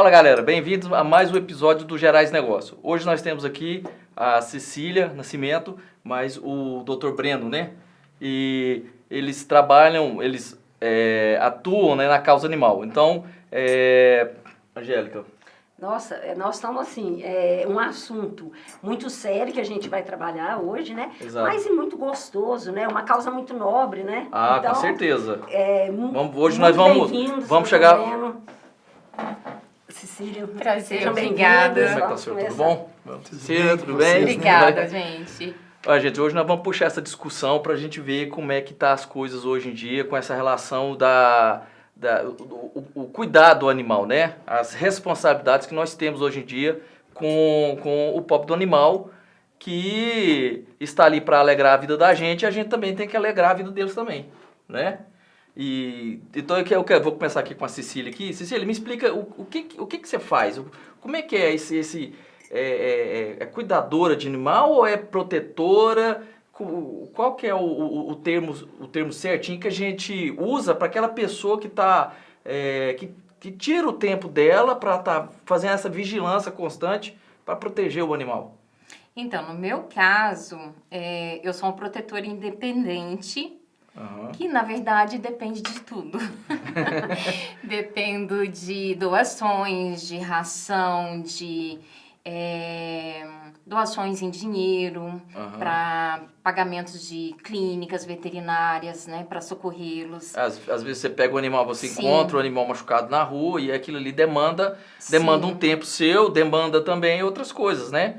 Fala galera, bem-vindos a mais um episódio do Gerais Negócio. Hoje nós temos aqui a Cecília Nascimento, mais o Dr. Breno, né? E eles trabalham, eles atuam, né, na causa animal. Então, Angélica. Nossa, nós estamos assim, um assunto muito sério que a gente vai trabalhar hoje, né? Exato. Mas muito gostoso, né? Uma causa muito nobre, né? Ah, então, com certeza. Hoje nós vamos chegar... Cecília, prazer, sejam obrigada. bem-vindos. Como é que tá o senhor? Tudo bom? Cecília, tudo bem? Obrigada, gente. Ó, gente, hoje nós vamos puxar essa discussão para a gente ver como é que tá as coisas hoje em dia com essa relação o cuidado do animal, né? As responsabilidades que nós temos hoje em dia com o pobre do animal que está ali para alegrar a vida da gente e a gente também tem que alegrar a vida deles também, né? Então eu vou começar aqui com a Cecília aqui. Cecília, me explica o que você faz? Como é que é é cuidadora de animal ou é protetora? Qual que é o termo certinho que a gente usa para aquela pessoa que tá, que tira o tempo dela para estar fazendo essa vigilância constante para proteger o animal? Então, no meu caso, eu sou uma protetora independente, que na verdade depende de tudo. Dependo de doações, de ração, de doações em dinheiro, para pagamentos de clínicas veterinárias, né, para socorrê-los. Às vezes você pega o animal, você Sim. encontra o animal machucado na rua e aquilo ali demanda um tempo seu, demanda também outras coisas, né?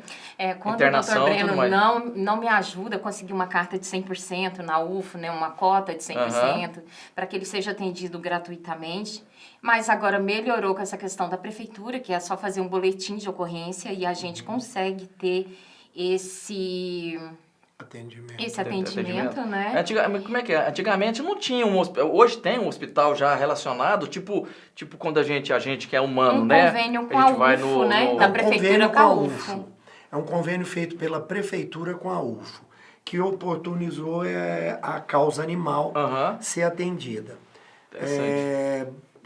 Quando internação, o Dr. Breno tudo mais. não me ajuda a conseguir uma carta de 100% na UFO, né, uma cota de 100%, para que ele seja atendido gratuitamente. Mas agora melhorou com essa questão da prefeitura, que é só fazer um boletim de ocorrência e a gente consegue ter esse atendimento, né? Como é que é? Antigamente não tinha hoje tem um hospital já relacionado, tipo quando a gente que é humano, né? Convênio com a UFO, né? Da prefeitura com a UFO. É um convênio feito pela prefeitura com a UFO, que oportunizou a causa animal ser atendida.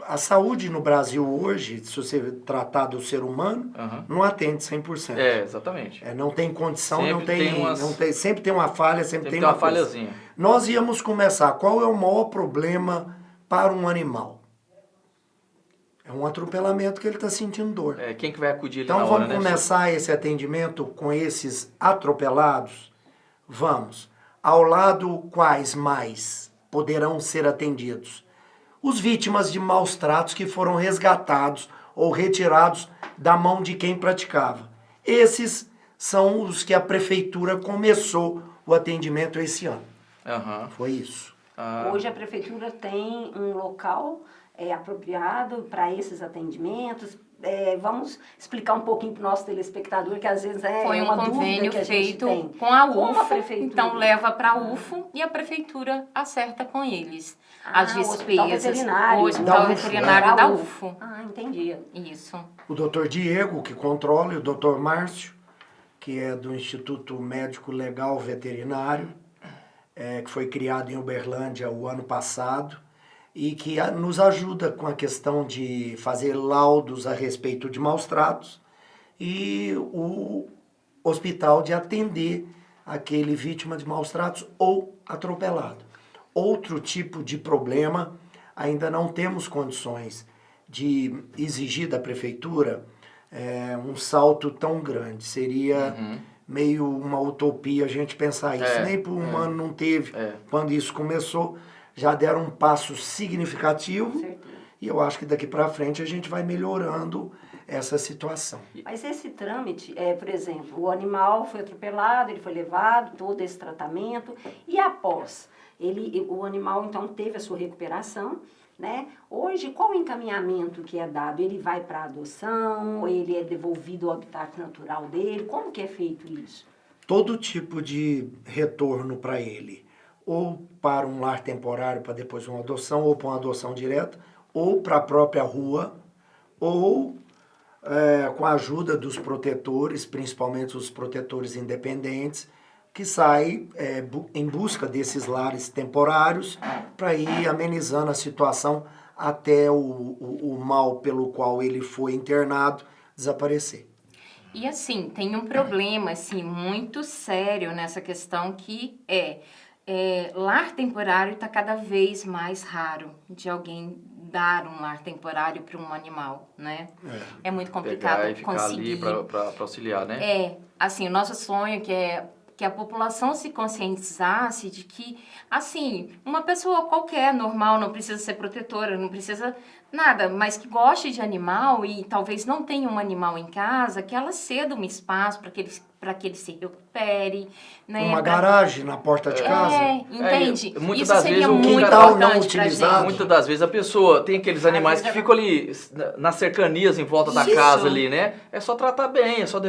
A saúde no Brasil hoje, se você tratar do ser humano, não atende 100%. Exatamente. Não tem condição, Sempre sempre tem uma falha, sempre tem uma falhazinha. Nós íamos começar. Qual é o maior problema para um animal? É um atropelamento que ele está sentindo dor. Quem que vai acudir ali então na hora, né? Então vamos começar esse atendimento com esses atropelados? Vamos. Ao lado, quais mais poderão ser atendidos? Os vítimas de maus tratos que foram resgatados ou retirados da mão de quem praticava. Esses são os que a prefeitura começou o atendimento esse ano. Foi isso. Hoje a prefeitura tem um local apropriado para esses atendimentos. Vamos explicar um pouquinho para o nosso telespectador, que às vezes foi uma convênio dúvida que a feito gente tem. com a Como UFO, a prefeitura? Então leva para a UFO e a prefeitura acerta com eles as despesas. O hospital veterinário da UFO. UFO. Entendi. Isso. O doutor Diego, que controla, e o doutor Márcio, que é do Instituto Médico Legal Veterinário, que foi criado em Uberlândia o ano passado, e que nos ajuda com a questão de fazer laudos a respeito de maus tratos e o hospital de atender aquele vítima de maus tratos ou atropelado. Outro tipo de problema, ainda não temos condições de exigir da prefeitura um salto tão grande. Seria meio uma utopia a gente pensar isso. Nem para o humano não teve quando isso começou. Já deram um passo significativo e eu acho que daqui para frente a gente vai melhorando essa situação. Mas esse trâmite, por exemplo, o animal foi atropelado, ele foi levado, todo esse tratamento, e após, o animal então teve a sua recuperação, né? Hoje, qual o encaminhamento que é dado? Ele vai para adoção, ele é devolvido ao habitat natural dele? Como que é feito isso? Todo tipo de retorno para ele, ou para um lar temporário, para depois uma adoção, ou para uma adoção direta, ou para a própria rua, ou com a ajuda dos protetores, principalmente os protetores independentes, que saem em busca desses lares temporários para ir amenizando a situação até o mal pelo qual ele foi internado desaparecer. E assim, tem um problema assim, muito sério nessa questão que lar temporário está cada vez mais raro de alguém dar um lar temporário para um animal, né? É muito complicado Pegar e ficar conseguir. ali para auxiliar, né? Assim, o nosso sonho que a população se conscientizasse de que, assim, uma pessoa qualquer, normal, não precisa ser protetora, não precisa nada, mas que goste de animal e talvez não tenha um animal em casa, que ela ceda um espaço para que ele se recupere, né? Uma garagem na porta de casa. Entende? Muitas Isso das seria vezes o muito quintal não importante pra utilizado. gente. Muitas das vezes a pessoa tem aqueles animais que ficam ali nas cercanias em volta da Isso. casa ali, né? É só tratar bem, é só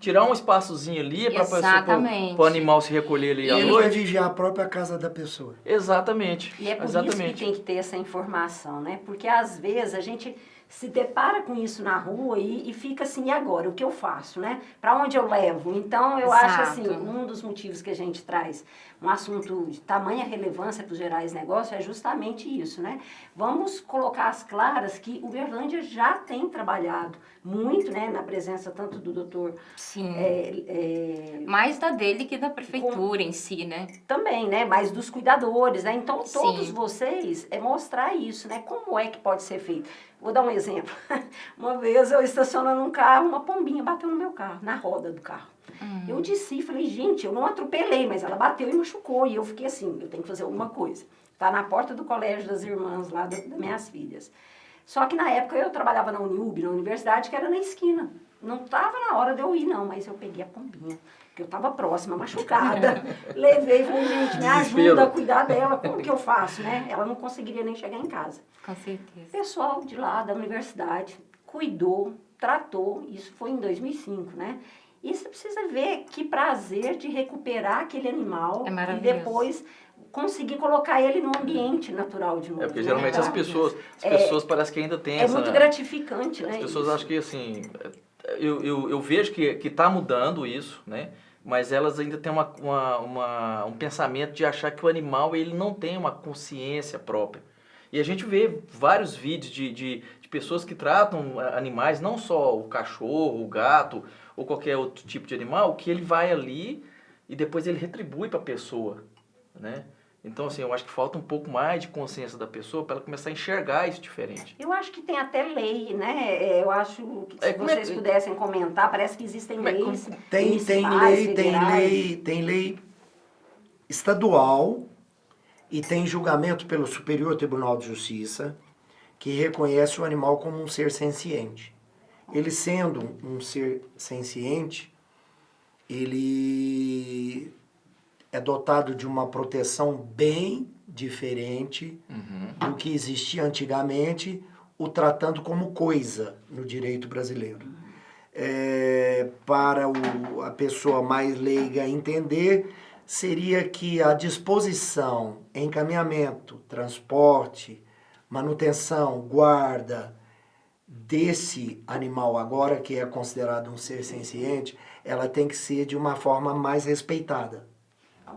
tirar um espaçozinho ali para o animal se recolher ali E à ele vai noite. vigiar a própria casa da pessoa. Exatamente. E é por Exatamente. isso que tem que ter essa informação, né? Porque às vezes a gente se depara com isso na rua e fica assim, e agora? O que eu faço, né? Para onde eu levo? Então, eu acho assim, um dos motivos que a gente traz um assunto de tamanha relevância para os gerais negócios é justamente isso, né? Vamos colocar às claras que o Uberlândia já tem trabalhado muito, né? Na presença tanto do doutor... Sim. Mais da dele que da prefeitura em si, né? Também, né? Mas dos cuidadores, né? Então, todos Sim. vocês mostrar isso, né? Como é que pode ser feito? Vou dar um exemplo. Uma vez eu estacionando um carro, uma pombinha bateu no meu carro, na roda do carro. Eu desci e falei, gente, eu não atropelei, mas ela bateu e machucou. E eu fiquei assim, eu tenho que fazer alguma coisa. Tá na porta do colégio das irmãs lá das minhas filhas. Só que na época eu trabalhava na Uniub, na universidade, que era na esquina. Não estava na hora de eu ir, não, mas eu peguei a pombinha, porque eu estava próxima, machucada. Levei e falei, gente, me ajuda a cuidar dela, como que eu faço, né? Ela não conseguiria nem chegar em casa. Com certeza. O pessoal de lá da universidade cuidou, tratou, isso foi em 2005, né? E você precisa ver que prazer de recuperar aquele animal É e maravilhoso. depois conseguir colocar ele no ambiente natural de novo. É porque né? geralmente as pessoas parecem que ainda têm É essa... muito gratificante, né? As pessoas isso. acham que assim, eu vejo que está mudando isso, né? Mas elas ainda têm um pensamento de achar que o animal ele não tem uma consciência própria. E a gente vê vários vídeos de pessoas que tratam animais, não só o cachorro, o gato ou qualquer outro tipo de animal, que ele vai ali e depois ele retribui para a pessoa, né? Então, assim, eu acho que falta um pouco mais de consciência da pessoa para ela começar a enxergar isso diferente. Eu acho que tem até lei, né? Eu acho que se vocês pudessem comentar, parece que existem leis municipais, federais. Tem lei estadual e tem julgamento pelo Superior Tribunal de Justiça que reconhece o animal como um ser senciente. Ele sendo um ser senciente, ele é dotado de uma proteção bem diferente do que existia antigamente, o tratando como coisa no direito brasileiro. Para a pessoa mais leiga entender, seria que a disposição, encaminhamento, transporte, manutenção, guarda desse animal agora, que é considerado um ser senciente, ela tem que ser de uma forma mais respeitada.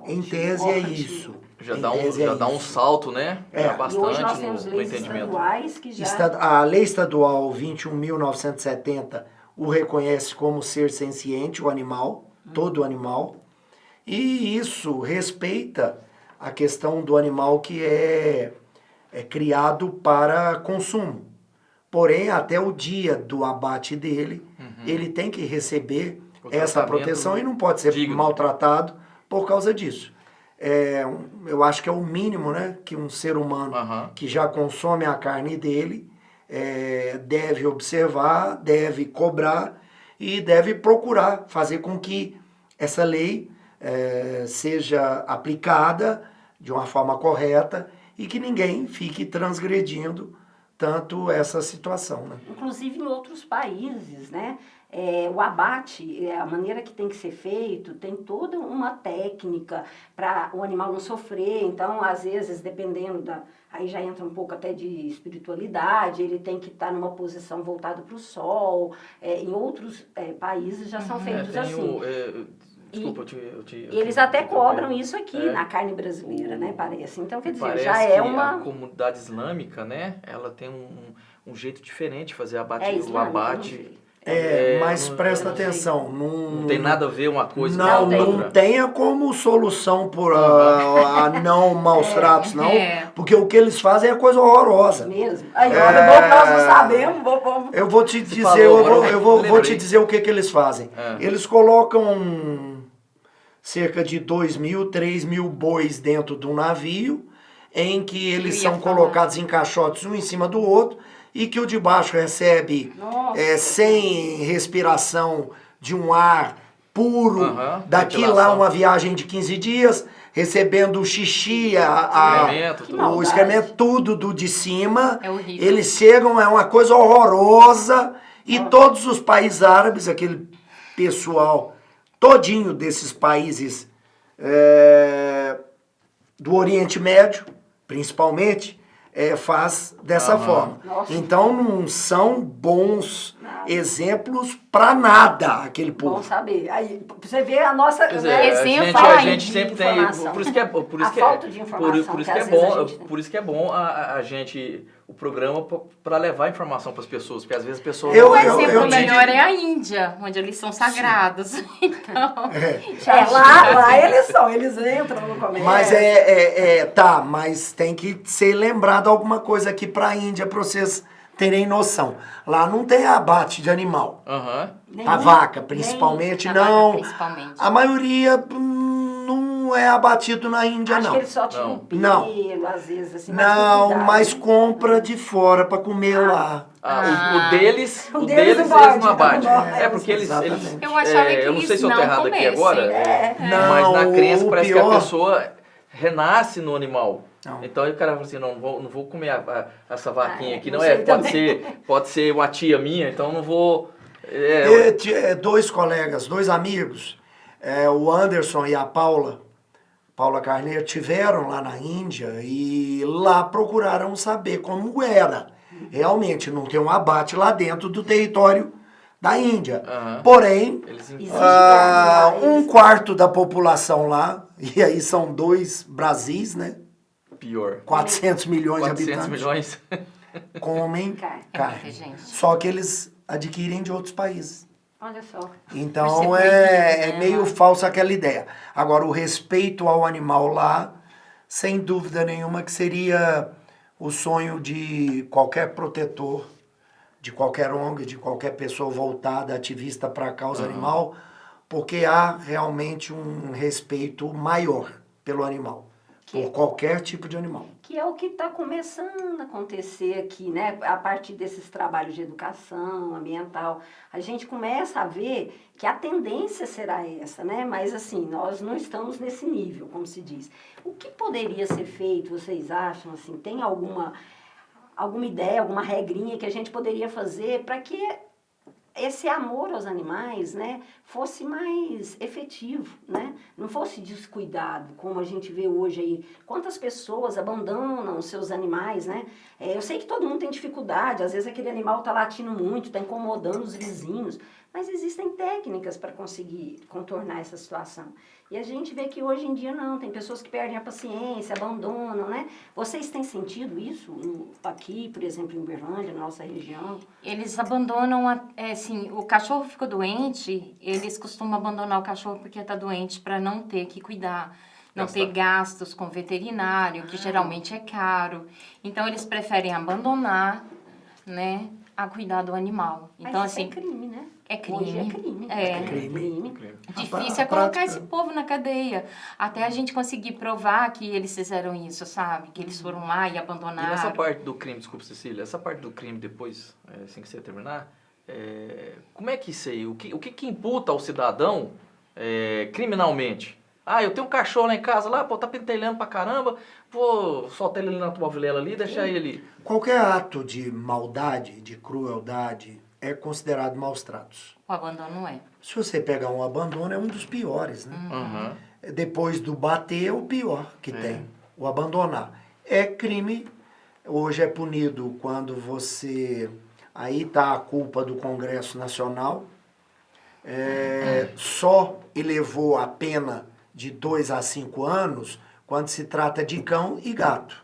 Em tese é isso. Já dá um salto, né? Já bastante e hoje nós temos no leis entendimento. estaduais que já... A Lei Estadual 21.970 o reconhece como ser senciente, o animal, todo animal, e isso respeita a questão do animal que é criado para consumo. Porém, até o dia do abate dele, ele tem que receber essa proteção e não pode ser maltratado por causa disso. Eu acho que é o mínimo, né, que um ser humano que já consome a carne dele deve observar, deve cobrar e deve procurar fazer com que essa lei seja aplicada de uma forma correta e que ninguém fique transgredindo tanto essa situação, né? Inclusive em outros países, né? O abate, a maneira que tem que ser feito, tem toda uma técnica para o animal não sofrer. Então, às vezes, dependendo aí já entra um pouco até de espiritualidade, ele tem que estar numa posição voltada para o sol. Em outros países já são feitos assim. Desculpa, Eles até cobram isso aqui É. na carne brasileira, né? Parece. Então, quer dizer, Parece já que é a uma. comunidade islâmica, né? Ela tem um jeito diferente de fazer abate, É o islâmica, não abate. sei. Mas não- presta eu não sei. atenção, Não tem nada a ver uma coisa Não, com a tem. outra. não tenha como solução por a não maus tratos, não. Porque o que eles fazem é coisa horrorosa. Mesmo. Aí, olha, bom que nós não sabemos. Eu vou te Você dizer, falou, agora eu vou lembrei. te dizer o que eles fazem. É. Eles colocam cerca de 2.000, 3.000 bois dentro de um navio, em que eles Eu ia são falar. colocados em caixotes um em cima do outro, e que o de baixo recebe Nossa. sem respiração de um ar puro, Aham, daqui lá ventilação. uma viagem de 15 dias, recebendo o xixi, Excremento, Que tudo. o maldade. excremento, tudo do de cima. É horrível. Eles chegam, é uma coisa horrorosa, e todos os países árabes, aquele pessoal todinho desses países do Oriente Médio, principalmente, faz dessa Aham. forma. Nossa. Então não são bons Nada. exemplos para nada aquele Bom povo. saber. Aí, pra você ver a nossa. Quer dizer, né, exemplo a fala gente de sempre tem. informação. Por isso que é, por isso A que falta é, de informação por isso que que é às vezes a bom, gente tem. por isso que é bom a gente, o programa para levar informação para as pessoas, porque às vezes as pessoas Eu- Um não- exemplo eu te melhor digo- é a Índia, onde eles são sagrados. Então, Lá eles são, eles entram no comércio. Mas mas tem que ser lembrado alguma coisa aqui para a Índia para vocês terem noção. Lá não tem abate de animal. Aham. Nenhum- A vaca, principalmente, a vaca, não. principalmente. A maioria não é abatido na Índia, Acho não. que eles só tiram Não. pelo, Não. às vezes, assim. mas com Não, cuidado, mas né? compra de fora para comer lá. O deles, O o deles deles não eles não pode, abate. não. É porque eles Exatamente. Eu achava que eu não sei eles se eu tô não errado aqui comessem. agora, mas Não, na crença o parece que pior- a pessoa renasce no animal. Não. Então aí o cara fala assim, não vou comer essa vaquinha aqui, não não sei é, também. pode ser uma tia minha, então não vou. Dois colegas, dois amigos, o Anderson e a Paula Carneiro, tiveram lá na Índia e lá procuraram saber como era. Realmente, não tem um abate lá dentro do território da Índia. Aham. Porém, Eles Existe um quarto da população lá, e aí são 2 Brasis, né? pior. 400 milhões 400 de habitantes milhões. comem Carne. É carne. muita gente. Só que eles adquirem de outros países. Olha só. Então Por ser proibido, é né, meio lá. falsa aquela ideia. Agora, o respeito ao animal lá, sem dúvida nenhuma, que seria o sonho de qualquer protetor, de qualquer ONG, de qualquer pessoa voltada, ativista para a causa animal, porque há realmente um respeito maior pelo animal, por qualquer tipo de animal. Que é o que está começando a acontecer aqui, né? A partir desses trabalhos de educação ambiental, a gente começa a ver que a tendência será essa, né? Mas assim, nós não estamos nesse nível, como se diz. O que poderia ser feito, vocês acham? Assim, tem alguma ideia, alguma regrinha que a gente poderia fazer para que esse amor aos animais, né, fosse mais efetivo, né? Não fosse descuidado, como a gente vê hoje aí. Quantas pessoas abandonam os seus animais, né? Eu sei que todo mundo tem dificuldade, às vezes aquele animal está latindo muito, está incomodando os vizinhos, mas existem técnicas para conseguir contornar essa situação. E a gente vê que hoje em dia não, tem pessoas que perdem a paciência, abandonam, né? Vocês têm sentido isso aqui, por exemplo, em Uberlândia, na nossa região? Eles abandonam, assim, o cachorro ficou doente, eles costumam abandonar o cachorro porque está doente para não ter que cuidar, não ter gastos com veterinário, que geralmente é caro. Então, eles preferem abandonar, né, a cuidar do animal. Então, Mas isso assim, é crime, né? é crime. Hoje é crime. É. Crime. Difícil é A colocar prática. esse povo na cadeia. Até a gente conseguir provar que eles fizeram isso, sabe? Que eles foram lá e E abandonaram. nessa parte do crime, desculpa, Cecília, essa parte do crime depois, assim que você terminar, como é que isso aí, o que imputa ao cidadão criminalmente? Ah, eu tenho um cachorro lá em casa, lá, pô, tá pentelhando pra caramba, vou soltar ele ali na tua vilela ali, deixar ele... Qualquer ato de maldade, de crueldade, é considerado maus tratos. O abandono é. Se você pegar um abandono, é um dos piores, né? Aham. Depois do bater, é o pior que tem, o abandonar. É crime, hoje é punido quando você... Aí está a culpa do Congresso Nacional. Só elevou a pena de 2 a 5 anos quando se trata de cão e gato.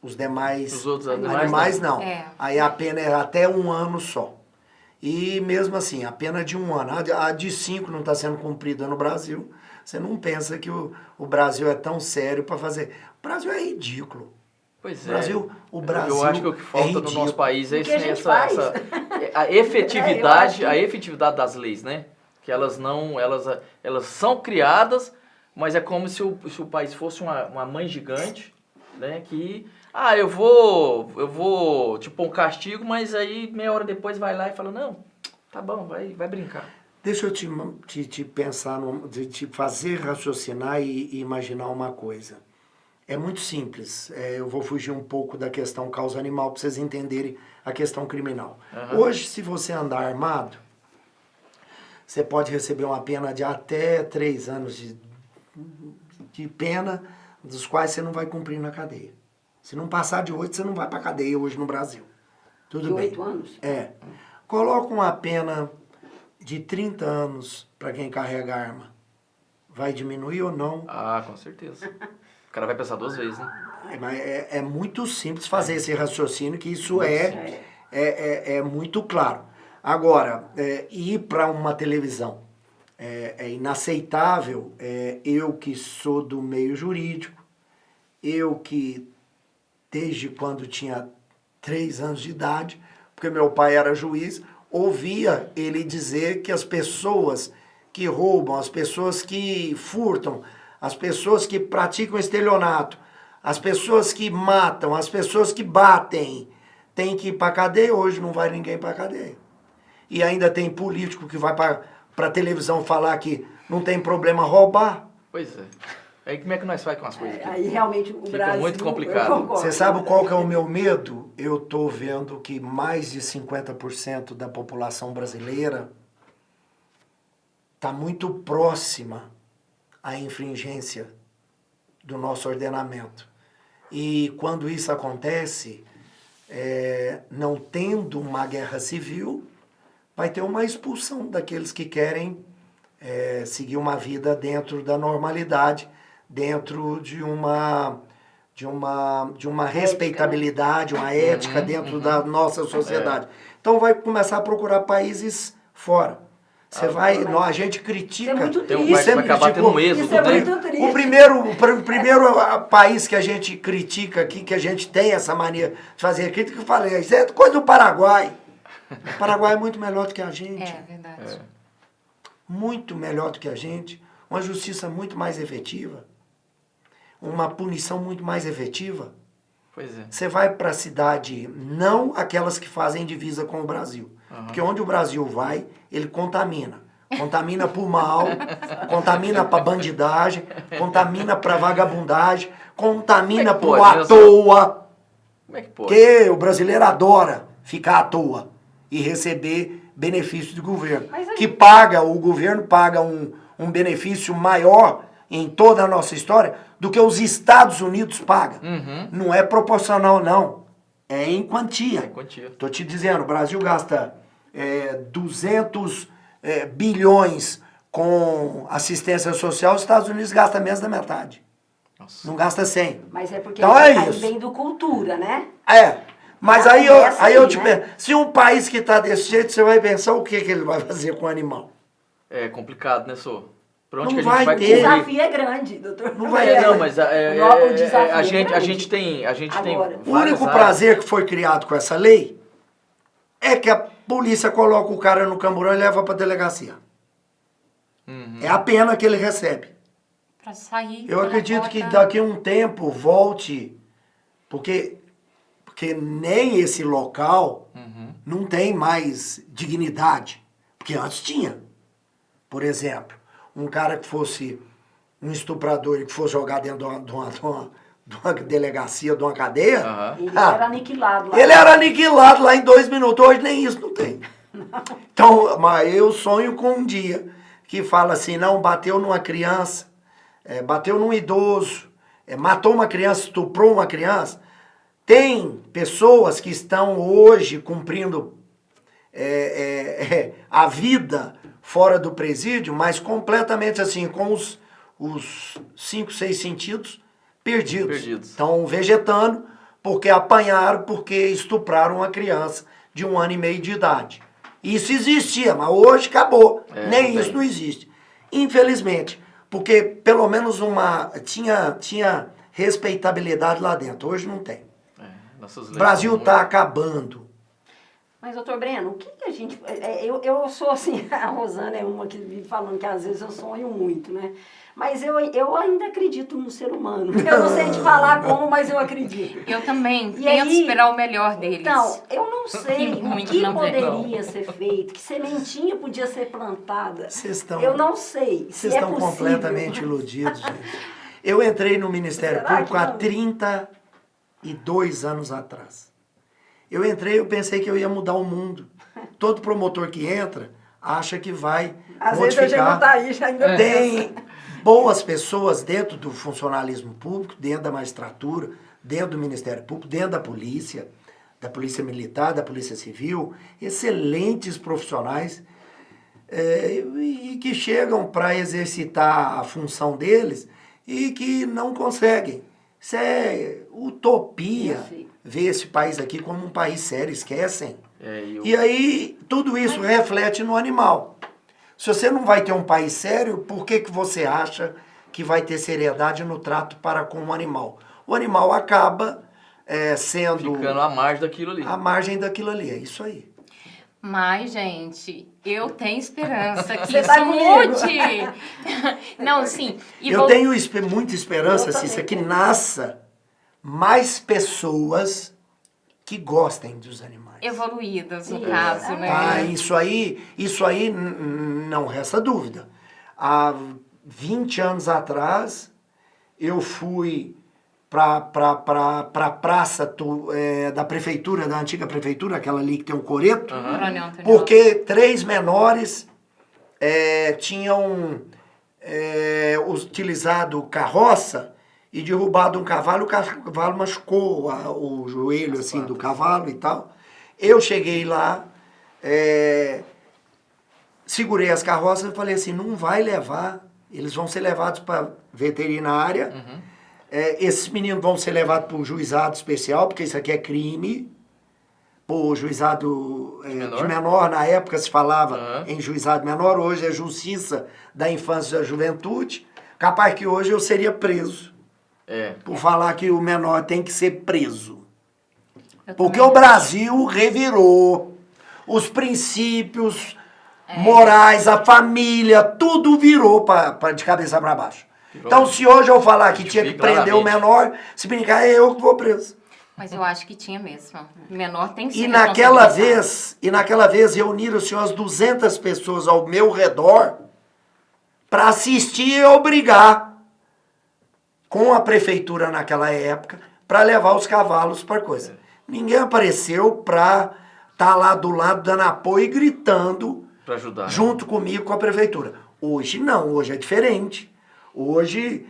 Os demais Os outros animais não. É. Aí a pena é até 1 ano só. E mesmo assim, a pena de 1 ano, a de 5 não está sendo cumprida no Brasil. Você não pensa que o Brasil é tão sério para fazer. O Brasil é ridículo. Pois O Brasil eu acho que o que falta no ridículo. nosso país é O que a gente essa, faz? a Eu efetividade, acho que- a efetividade das leis, né? Que elas são criadas, mas é como se o país fosse uma mãe gigante, né? Que, eu vou te pôr um castigo, mas aí meia hora depois vai lá e fala, não, tá bom, vai brincar. Deixa eu te pensar, te fazer raciocinar e imaginar uma coisa. É muito simples. Eu vou fugir um pouco da questão causa animal para vocês entenderem a questão criminal. Aham. Hoje, se você andar armado, você pode receber uma pena de até 3 anos de pena, dos quais você não vai cumprir na cadeia. Se não passar de 8, você não vai para cadeia hoje no Brasil. Tudo De bem. 8 anos? É. Coloca uma pena de 30 anos para quem carrega arma. Vai diminuir ou não? Ah, com certeza. O cara vai pensar 2 vezes, né? Mas é muito simples fazer esse raciocínio, que isso é muito claro. Agora, ir para uma televisão é inaceitável. Eu que sou do meio jurídico, eu que desde quando tinha 3 anos de idade, porque meu pai era juiz, ouvia ele dizer que as pessoas que roubam, as pessoas que furtam, as pessoas que praticam estelionato, as pessoas que matam, as pessoas que batem, tem que ir para cadeia. Hoje não vai ninguém para cadeia. E ainda tem político que vai para televisão falar que não tem problema roubar. Pois é. Aí como é que nós faz com as coisas aqui? Aí realmente o Brasil... muito complicado. eu concordo. Você sabe qual que é o meu medo? Eu tô vendo que mais de 50% da população brasileira está muito próxima à infringência do nosso ordenamento. E quando isso acontece, não tendo uma guerra civil, vai ter uma expulsão daqueles que querem seguir uma vida dentro da normalidade, dentro de uma respeitabilidade, uma ética dentro da nossa sociedade. Então vai começar a procurar países fora. A gente critica. Isso é muito Vai triste. acabar tendo um êxodo, Isso é né? muito triste. O primeiro país que a gente critica aqui, que a gente tem essa mania de fazer crítica, eu falei, isso é coisa do Paraguai. O Paraguai é muito melhor do que a gente. É verdade. Muito melhor do que a gente. Uma justiça muito mais efetiva. Uma punição muito mais efetiva. Pois é. Você vai para a cidade, não aquelas que fazem divisa com o Brasil. Porque onde o Brasil vai, ele contamina. Contamina por mal, contamina para bandidagem, contamina para vagabundagem, contamina Como é que por pode, à né, toa. Como é que pode? Porque o brasileiro adora ficar à toa e receber benefício do governo. Mas aí- Que o governo paga um benefício maior em toda a nossa história do que os Estados Unidos pagam. Uhum. Não é proporcional, não. É em quantia. Em quantia. Tô te dizendo, o Brasil gasta 200 bilhões com assistência social, os Estados Unidos gastam menos da metade. Nossa. Não gasta 100. Mas é porque Então é aí isso. vem do cultura, né? Mas Já aí começa eu aí, te né? penso, se um país que está desse jeito, você vai pensar o que ele vai fazer com o animal? É complicado, né, Sô? Pra onde Não que a gente vai vai O ter. correr? desafio é grande, doutor. Não vai ter. Não, mas O desafio é a gente grande. tem Agora, O único prazer que foi criado com essa lei é que a polícia coloca o cara no camburão e leva para delegacia. Uhum. É a pena que ele recebe. Pra sair. Eu pela acredito que porta- daqui a um tempo volte, porque nem esse local não tem mais dignidade. Porque antes tinha. Por exemplo, um cara que fosse um estuprador e que fosse jogar dentro de uma delegacia, de uma cadeia, Aham. ele era aniquilado lá. ele era aniquilado lá em 2 minutos. Hoje nem isso não tem. Então, mas eu sonho com um dia que fala assim, não, bateu numa criança, bateu num idoso, matou uma criança, estuprou uma criança. Tem pessoas que estão hoje cumprindo a vida fora do presídio, mas completamente assim, com os 5, 6 sentidos perdidos. Estão vegetando porque apanharam, porque estupraram uma criança de 1 ano e meio de idade. Isso existia, mas hoje acabou. Nem isso não existe. Infelizmente, porque pelo menos tinha respeitabilidade lá dentro. Hoje não tem. O Brasil está acabando. Mas, doutor Breno, o que a gente... Eu sou assim, a Rosana é uma que vive falando que às vezes eu sonho muito, né? Mas eu ainda acredito no ser humano. Eu não sei te falar como, mas eu acredito. Eu também E tento aí, esperar o melhor deles. Então, eu não sei o muito que não tem. poderia ser feito, que sementinha podia ser plantada. Vocês Eu não sei se Vocês é estão possível. completamente iludidos, gente. Eu entrei no Ministério Será Público que há não? 32 anos atrás. Eu entrei, eu pensei que eu ia mudar o mundo. Todo promotor que entra acha que vai Às vezes a gente não modificar. tá aí, já ainda Tem boas pessoas dentro do funcionalismo público, dentro da magistratura, dentro do Ministério Público, dentro da Polícia Militar, da Polícia Civil, excelentes profissionais e que chegam para exercitar a função deles e que não conseguem. Isso é utopia, ver esse país aqui como um país sério, esquecem. E aí, tudo isso reflete no animal. Se você não vai ter um país sério, por que você acha que vai ter seriedade no trato para com o animal? O animal acaba sendo... Ficando à margem daquilo ali. À margem daquilo ali, é isso aí. Mas, gente, eu tenho esperança que Você isso tá comigo? mude. Não, sim. Eu tenho muita esperança, Cissa, que nasça mais pessoas que gostem dos animais. Evoluídas, no Sim. caso, né? Ah, isso aí não resta dúvida. Há 20 anos atrás, eu fui para a praça da prefeitura, da antiga prefeitura, aquela ali que tem um coreto, Coronel Antônio porque 3 menores tinham utilizado carroça e derrubado um cavalo, o cavalo machucou o joelho assim do cavalo e tal. Eu cheguei lá, segurei as carroças e falei assim, não vai levar, eles vão ser levados para veterinária, esses meninos vão ser levados para o juizado especial, porque isso aqui é crime, o juizado de menor, na época se falava em juizado menor, hoje é Justiça da Infância e da Juventude, capaz que hoje eu seria preso, por falar que o menor tem que ser preso. Porque o Brasil revirou os princípios morais, a família, tudo virou de cabeça para baixo. Então, se hoje eu falar que tinha que prender o menor, se brincar, é eu que vou preso. Mas eu acho que tinha mesmo. O menor tem que ser E naquela vez reuniram-se umas 200 pessoas ao meu redor para assistir e obrigar com a prefeitura naquela época para levar os cavalos para coisa. Ninguém apareceu para estar lá do lado dando apoio e gritando Para ajudar, junto comigo com a prefeitura. Hoje não, hoje é diferente. Hoje,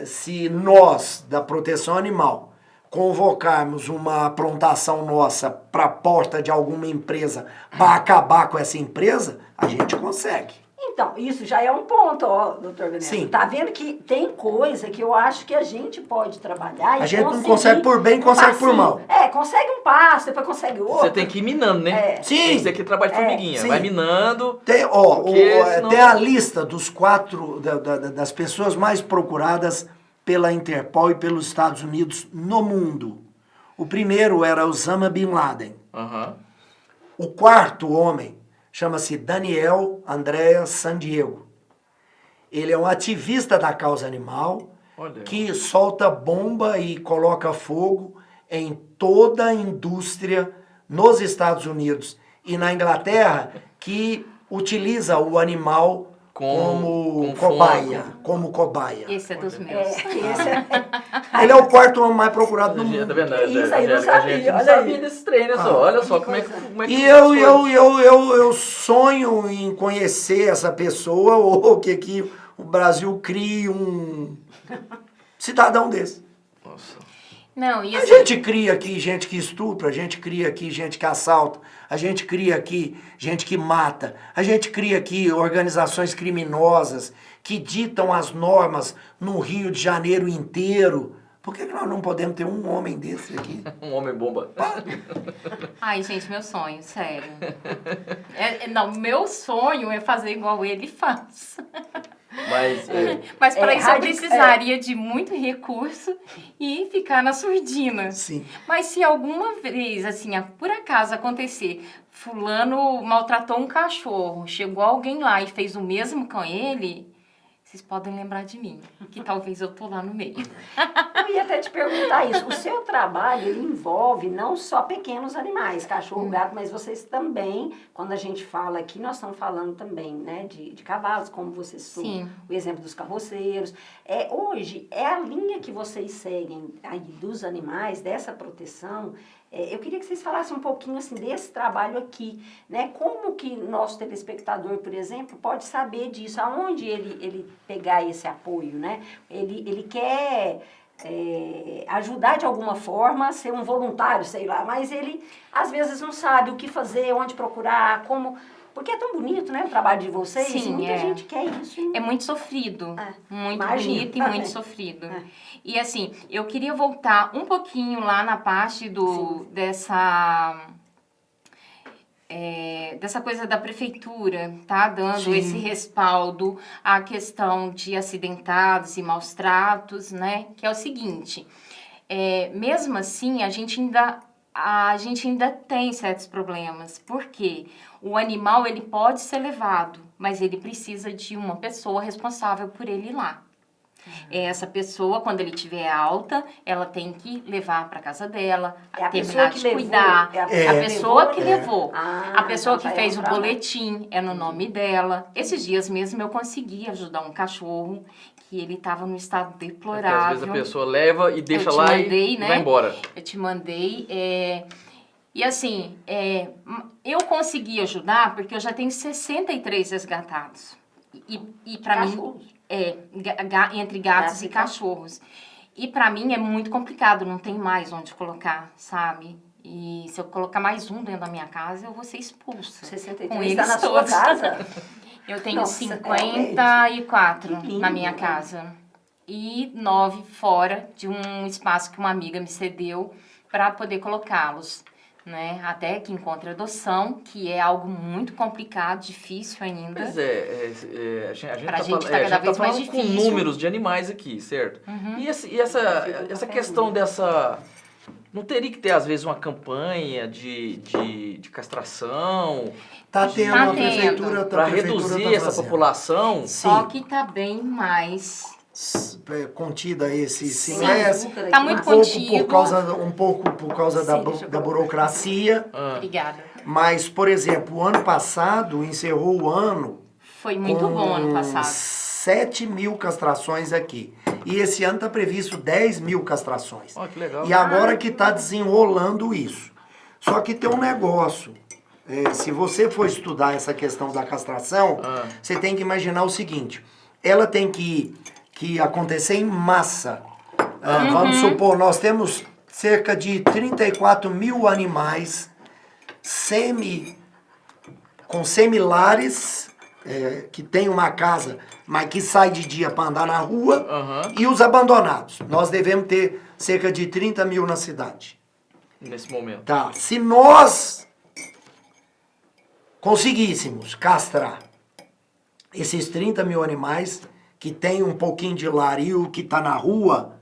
se nós, da proteção animal, convocarmos uma aprontação nossa para a porta de alguma empresa para acabar com essa empresa, a gente consegue. Então, isso já é um ponto, ó, doutor Veneno. Sim. Tá vendo que tem coisa que eu acho que a gente pode trabalhar e A gente não conseguir consegue por bem, um consegue por passinho. mal. Consegue um passo, depois consegue outro. Você tem que ir minando, né? Sim. Tem que ser aquele trabalho de formiguinha. sim. Vai minando. Tem, porque senão- tem a lista dos 4, das pessoas mais procuradas pela Interpol e pelos Estados Unidos no mundo. O primeiro era Osama Bin Laden. O quarto homem chama-se Daniel Andrés San Diego. Ele é um ativista da causa animal que solta bomba e coloca fogo em toda a indústria nos Estados Unidos e na Inglaterra que utiliza o animal como cobaia. Esse é dos meus. Ele é o quarto homem mais procurado do Tá mundo. vendo? Isso aí não A sabia, gente não olha sabia aí. desse treino, só. Olha só como é que E são as coisas. eu sonho em conhecer essa pessoa ou que o Brasil crie um cidadão desse. Nossa. Não, e A assim, gente cria aqui gente que estupra, a gente cria aqui gente que assalta, a gente cria aqui gente que mata, a gente cria aqui organizações criminosas que ditam as normas no Rio de Janeiro inteiro. Por que nós não podemos ter um homem desse aqui? Um homem-bomba. ai, gente, meu sonho, sério. Não, meu sonho é fazer igual ele faz. Mas, Mas para É, isso eu precisaria de muito recurso e ficar na surdina. Sim. Mas se alguma vez, assim, por acaso acontecer, fulano maltratou um cachorro, chegou alguém lá e fez o mesmo com ele, vocês podem lembrar de mim, que talvez eu tô lá no meio. Eu ia até te perguntar isso. O seu trabalho, ele envolve não só pequenos animais, cachorro, gato, mas vocês também, quando a gente fala aqui, nós estamos falando também, né, de cavalos, como vocês Sim. o exemplo dos carroceiros. Hoje, é a linha que vocês seguem aí dos animais, dessa proteção. Eu queria que vocês falassem um pouquinho assim desse trabalho aqui, né? Como que nosso telespectador, por exemplo, pode saber disso, aonde ele pegar esse apoio, né? Ele quer ajudar de alguma forma, ser um voluntário, sei lá, mas ele às vezes não sabe o que fazer, onde procurar, como... Porque é tão bonito, né, o trabalho de vocês, Sim, e muita gente quer isso. É muito sofrido, muito imagino. bonito e muito sofrido. E assim, eu queria voltar um pouquinho lá na parte dessa coisa da prefeitura, tá? Dando Sim. esse respaldo à questão de acidentados e maus tratos, né? Que é o seguinte, mesmo assim, a gente ainda tem certos problemas. Por quê? O animal, ele pode ser levado, mas ele precisa de uma pessoa responsável por ele ir lá. Essa pessoa, quando ele tiver alta, ela tem que levar para casa dela, É a terminar pessoa que de levou, cuidar. é a pessoa que levou. Ah, A pessoa então que já fez o entra lá. boletim é no nome dela. Esses dias mesmo eu consegui ajudar um cachorro que ele estava num estado porque às deplorável. vezes a pessoa leva e deixa Eu te lá mandei, e né? vai embora. Eu te mandei. E assim, eu consegui ajudar porque eu já tenho 63 resgatados. E para mim, Cachorros? entre gatos e cachorros. E para mim é muito complicado, não tem mais onde colocar, sabe? E se eu colocar mais um dentro da minha casa, eu vou ser expulsa. 63 com está eles na sua todos. casa? Eu tenho Nossa, 54 Que lindo, na minha né? casa. E 9 fora de um espaço que uma amiga me cedeu para poder colocá-los. Né? Até que encontre adoção, que é algo muito complicado, difícil ainda. Pois a gente Pra tá gente falando, tá cada vez mais falando com difícil. números de animais aqui, certo? E essa questão dessa... Não teria que ter, às vezes, uma campanha de castração Tá tendo, Tá a tendo. prefeitura, para a prefeitura reduzir tá essa fazendo. população? Só Sim. que tá bem mais... Contida esse Sim. semestre. Tá muito contido. Um pouco por causa Sim, deixa eu da colocar. burocracia. Obrigada. Mas, por exemplo, o ano passado encerrou o ano Foi muito bom ano passado. 7 mil castrações aqui. E esse ano está previsto 10 mil castrações. Olha que legal. E agora que está desenrolando isso. Só que tem um negócio. Se você for estudar essa questão da castração, você tem que imaginar o seguinte. Ela tem que acontecer em massa. Vamos supor, nós temos cerca de 34 mil animais com semilares, que tem uma casa, mas que sai de dia para andar na rua, e os abandonados. Nós devemos ter cerca de 30 mil na cidade. Nesse momento. Tá, se nós conseguíssemos castrar esses 30 mil animais que tem um pouquinho de lar e o que está na rua,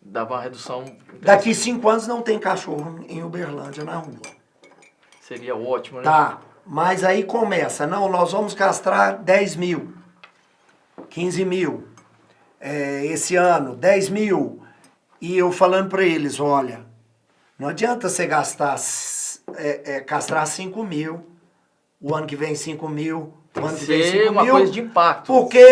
Dava uma redução. daqui 5 anos não tem cachorro em Uberlândia na rua. Seria ótimo, né? Tá, mas aí começa, não, nós vamos castrar 10 mil, 15 mil, esse ano, 10 mil. E eu falando para eles, olha, não adianta você castrar 5 mil, o ano que vem 5 mil, o ano que vem 5 uma mil. coisa de impacto. Porque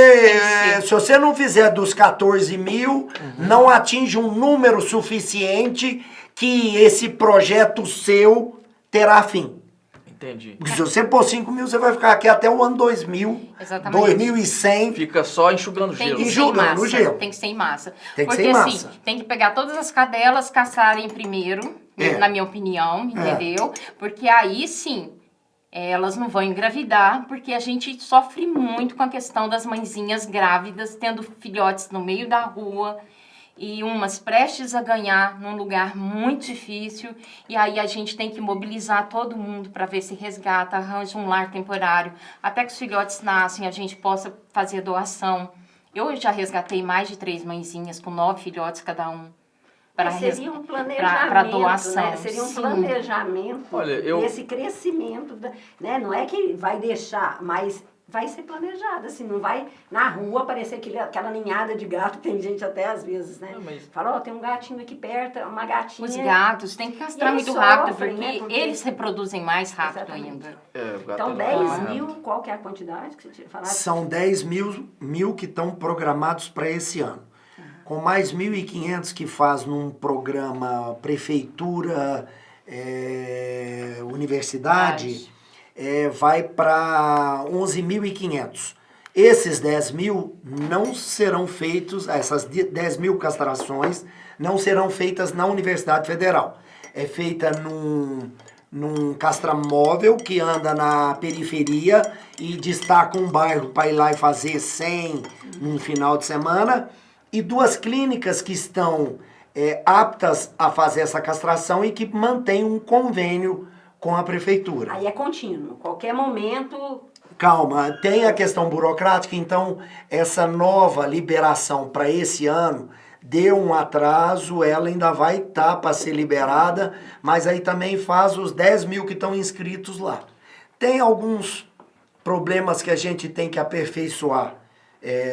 se você não fizer dos 14 mil, não atinge um número suficiente que esse projeto seu terá fim. Entendi. Porque se você pôr 5 mil, você vai ficar aqui até o ano 2000, Exatamente. 2100. Fica só enxugando Tem gelo. que E ser em jogando massa. gelo. Tem que ser em massa. Tem que Porque ser em assim, massa. tem que pegar todas as cadelas, castrarem primeiro, É. na minha opinião, entendeu? Porque aí sim, elas não vão engravidar, porque a gente sofre muito com a questão das mãezinhas grávidas, tendo filhotes no meio da rua, e umas prestes a ganhar num lugar muito difícil, e aí a gente tem que mobilizar todo mundo para ver se resgata, arranja um lar temporário, até que os filhotes nascem, a gente possa fazer doação. Eu já resgatei mais de 3 mãezinhas com 9 filhotes cada um. Seria um planejamento, pra doação, né? Seria um sim. planejamento Olha, desse crescimento, né? Não é que vai deixar, mas vai ser planejado, assim, não vai na rua aparecer aquela ninhada de gato, tem gente até às vezes, né? Não, mas- Fala, ó, tem um gatinho aqui perto, uma gatinha. Os gatos têm que castrar E eles muito rápido, sofrem, porque, né? Porque- eles reproduzem mais rápido Exatamente. ainda. É, o gato Então, é 10 mais mil, rápido. qual que é a quantidade que você tinha falado? São 10 mil que estão programados para esse ano. Com mais 1.500 que faz num programa prefeitura, universidade, vai para 11.500. Esses 10 mil não serão feitos, essas 10 mil castrações não serão feitas na Universidade Federal. É feita num castramóvel que anda na periferia e destaca um bairro para ir lá e fazer 100 num final de semana. E 2 clínicas que estão aptas a fazer essa castração e que mantêm um convênio com a prefeitura. Aí é contínuo, qualquer momento. Calma, tem a questão burocrática, então essa nova liberação para esse ano deu um atraso, ela ainda vai estar para ser liberada, mas aí também faz os 10 mil que estão inscritos lá. Tem alguns problemas que a gente tem que aperfeiçoar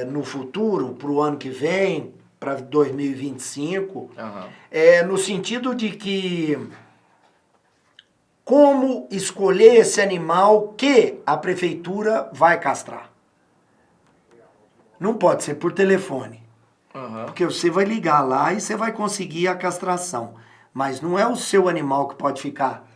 no futuro, para o ano que vem, para 2025, no sentido de que como escolher esse animal que a prefeitura vai castrar. Não pode ser por telefone. Porque você vai ligar lá e você vai conseguir a castração. Mas não é o seu animal que pode ficar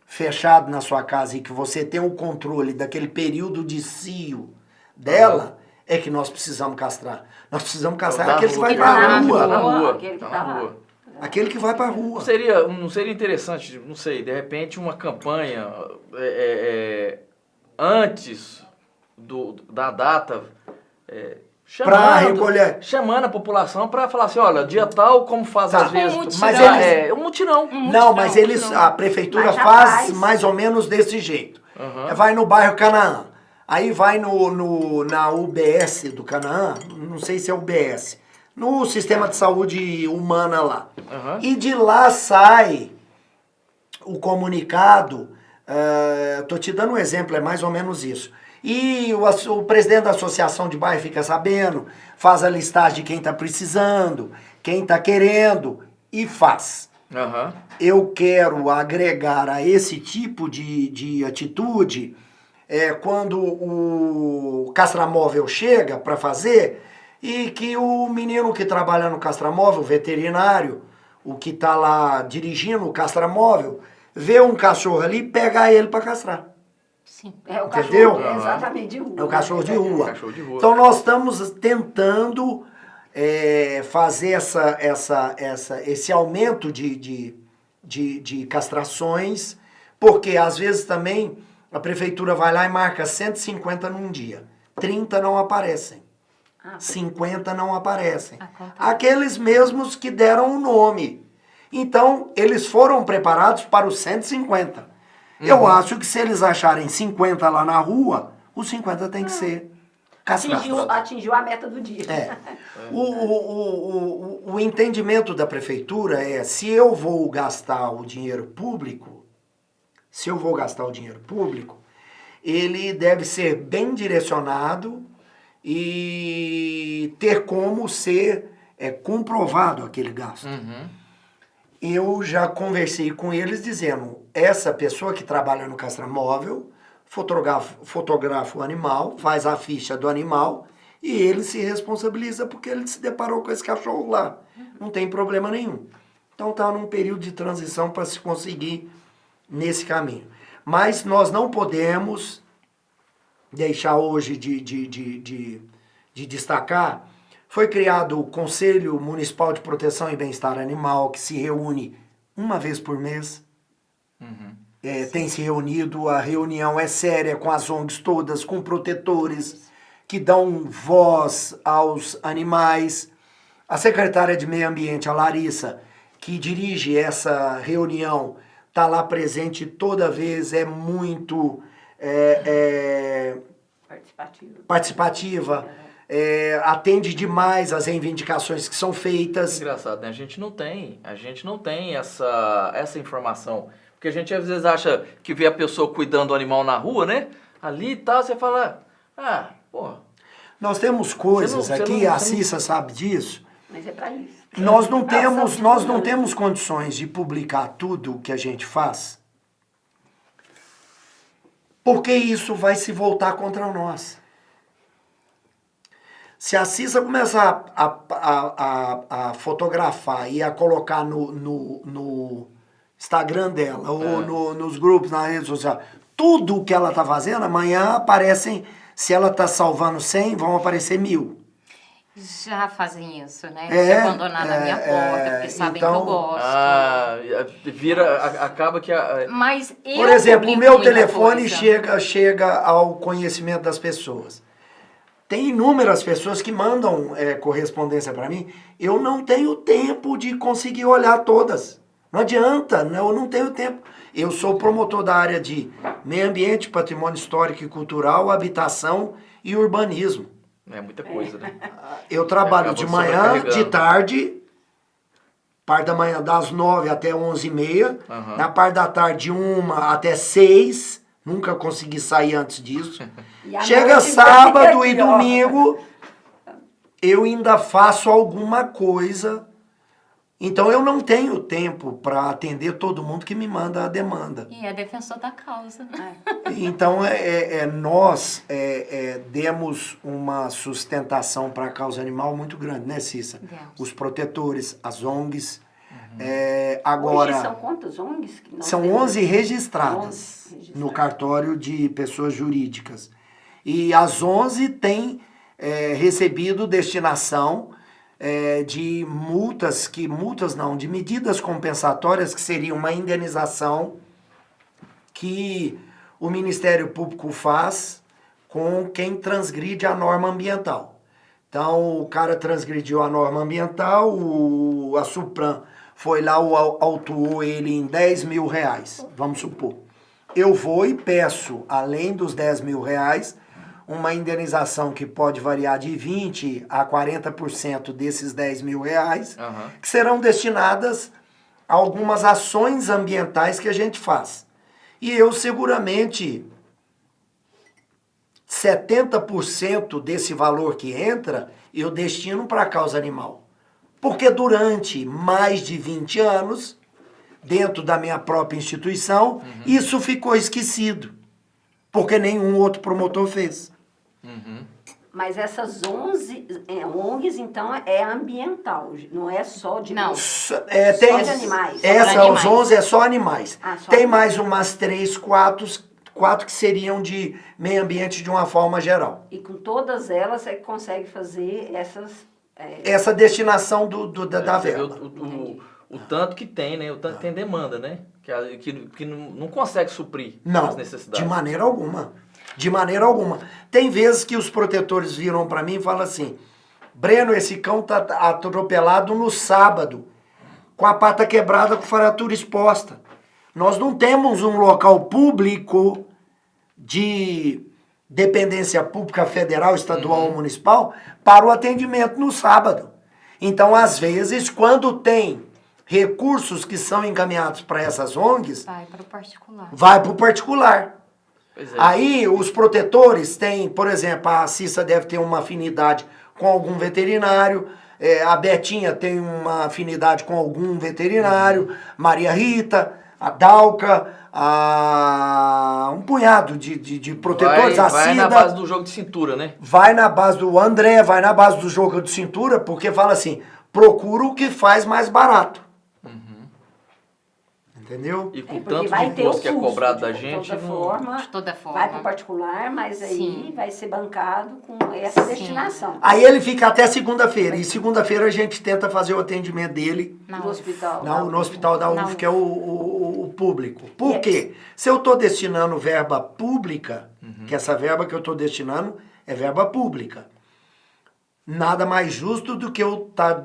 fechado na sua casa e que você tem o controle daquele período de cio dela, é que nós precisamos castrar. Nós precisamos castrar aquele que vai tá para a na rua. rua. Aquele que Tá tá na lá. rua. Aquele que vai para a rua. Não seria interessante, não sei, de repente uma campanha antes da data, Pra recolher. chamando a população para falar assim, olha, dia tal, como faz Tá. às vezes. Um mutirão. Mas eles- um mutirão. Não, mas a prefeitura Mas já faz faz. mais ou menos desse jeito. Aham. Vai no bairro Canaã. Aí vai na UBS do Canaã, não sei se é UBS, no sistema de saúde humana lá. Aham. E de lá sai o comunicado, tô te dando um exemplo, é mais ou menos isso. E o presidente da associação de bairro fica sabendo, faz a listagem de quem está precisando, quem está querendo e faz. Aham. Eu quero agregar a esse tipo de atitude quando o castramóvel chega para fazer e que o menino que trabalha no castramóvel, o veterinário, o que está lá dirigindo o castramóvel, vê um cachorro ali e pega ele para castrar. Sim. É o Entendeu? cachorro, exatamente, de rua. É o cachorro de rua. Cachorro de rua. Então nós estamos tentando fazer esse aumento de castrações, porque às vezes também a prefeitura vai lá e marca 150 num dia. 30 não aparecem. 50 não aparecem. Acontece. Aqueles mesmos que deram o nome. Então, eles foram preparados para os 150. Eu acho que se eles acharem 50 lá na rua, os 50 tem que ser castrados. Atingiu a meta do dia. O entendimento da prefeitura é, se eu vou gastar o dinheiro público, ele deve ser bem direcionado e ter como ser comprovado aquele gasto. Eu já conversei com eles dizendo, essa pessoa que trabalha no castramóvel, fotografa o animal, faz a ficha do animal e ele se responsabiliza porque ele se deparou com esse cachorro lá. Não tem problema nenhum. Então está num período de transição para se conseguir nesse caminho. Mas nós não podemos deixar hoje de destacar, foi criado o Conselho Municipal de Proteção e Bem-Estar Animal, que se reúne uma vez por mês. Tem se reunido, a reunião é séria com as ONGs todas, com protetores, que dão voz aos animais. A secretária de Meio Ambiente, a Larissa, que dirige essa reunião, está lá presente toda vez, é muito participativa, atende demais às reivindicações que são feitas. Engraçado, né? A gente não tem essa informação. Porque a gente às vezes acha que vê a pessoa cuidando do animal na rua, né? Ali e tal, você fala, porra. Nós temos coisas aqui, a Cissa sabe disso. Mas é para isso. Nós não temos condições de publicar tudo o que a gente faz, porque isso vai se voltar contra nós. Se a Cissa começar a fotografar e a colocar no Instagram dela, ou nos grupos, na rede social, tudo o que ela tá fazendo, amanhã aparecem, se ela tá salvando 100, vão aparecer 1000. Já fazem isso, né? Se abandonar na minha porta, porque sabem que eu gosto. Acaba que... Mas eu Por exemplo, o publico meu muita telefone coisa. chega ao conhecimento das pessoas. Tem inúmeras pessoas que mandam correspondência para mim. Eu não tenho tempo de conseguir olhar todas. Não adianta, eu não tenho tempo. Eu sou promotor da área de meio ambiente, patrimônio histórico e cultural, habitação e urbanismo. É muita coisa, né? Eu trabalho de manhã, de sobrecarregando. tarde, parte da manhã das 9 até 11h30, na parte da tarde de 1 até 6, nunca consegui sair antes disso. E à Chega noite sábado fica e aqui, ó. domingo, eu ainda faço alguma coisa. Então eu não tenho tempo para atender todo mundo que me manda a demanda. E é defensor da causa. Então nós demos uma sustentação para a causa animal muito grande, né, Cissa? Demos. Os protetores, as ONGs. Agora, Hoje são quantas ONGs? Que nós são temos? 11 registradas 11 registradas. no cartório de pessoas jurídicas. E as 11 têm recebido destinação de de medidas compensatórias, que seria uma indenização que o Ministério Público faz com quem transgride a norma ambiental. Então, o cara transgrediu a norma ambiental, a Supram foi lá, autuou ele em R$10.000, vamos supor. Eu vou e peço, além dos R$10.000, uma indenização que pode variar de 20% a 40% desses R$10.000, que serão destinadas a algumas ações ambientais que a gente faz. E eu seguramente 70% desse valor que entra, eu destino para a causa animal. Porque durante mais de 20 anos, dentro da minha própria instituição, isso ficou esquecido. Porque nenhum outro promotor fez. Mas essas 11 ONGs, então, é ambiental, não é só de... Não. Só de animais. Essa, Só os 11 é só animais. Só Tem animais. mais umas 3, 4 que seriam de meio ambiente de uma forma geral. E com todas elas é que consegue fazer essas... Essa destinação da Você vê verba. o tanto que tem, né? O tanto que tem demanda, né? Que não consegue suprir Não, as necessidades. de maneira alguma. De maneira alguma. Tem vezes que os protetores viram para mim e falam assim: Breno, esse cão tá atropelado no sábado, com a pata quebrada, com fratura exposta. Nós não temos um local público de dependência pública federal, estadual ou municipal para o atendimento no sábado. Então, às vezes, quando tem recursos que são encaminhados para essas ONGs, Vai para o particular. vai para o particular. Pois é. Aí os protetores têm, por exemplo, a Cissa deve ter uma afinidade com algum veterinário, a Betinha tem uma afinidade com algum veterinário, Maria Rita, a Dalca, um punhado de protetores, a vai Cida. na base do jogo de cintura, né? Vai na base do André, vai na base do jogo de cintura, porque fala assim, procura o que faz mais barato. entendeu? E com Porque tanto vai de ter o imposto que é custo, cobrado da de gente, toda não- forma, De toda forma. vai para o particular, mas aí Sim. vai ser bancado com essa Sim. destinação. Aí ele fica até segunda-feira. E segunda-feira a gente tenta fazer o atendimento dele Na No UF. hospital. no hospital da Na UF, que é o público. Por E é- quê? Se eu estou destinando verba pública, que essa verba que eu estou destinando é verba pública. Nada mais justo do que eu estar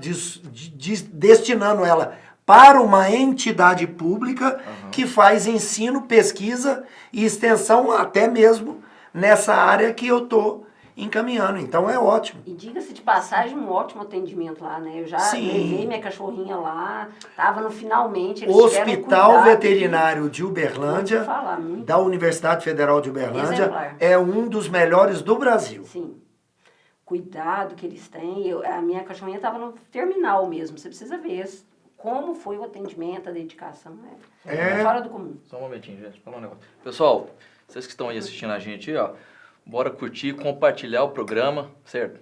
destinando ela para uma entidade pública que faz ensino, pesquisa e extensão até mesmo nessa área que eu estou encaminhando. Então é ótimo. E diga-se de passagem, um ótimo atendimento lá, né? Eu já Sim. levei minha cachorrinha lá, tava no finalmente, eles O tiveram Hospital cuidado Veterinário de vou Uberlândia, te falar, muito da Universidade Federal de Uberlândia, Exemplar. é um dos melhores do Brasil. Sim. Cuidado que eles têm. A minha cachorrinha estava no terminal mesmo. Você precisa ver como foi o atendimento, a dedicação. É fora do comum. Só um momentinho, gente. Falar um negócio. Pessoal, vocês que estão aí assistindo a gente, ó, bora curtir, compartilhar o programa, certo?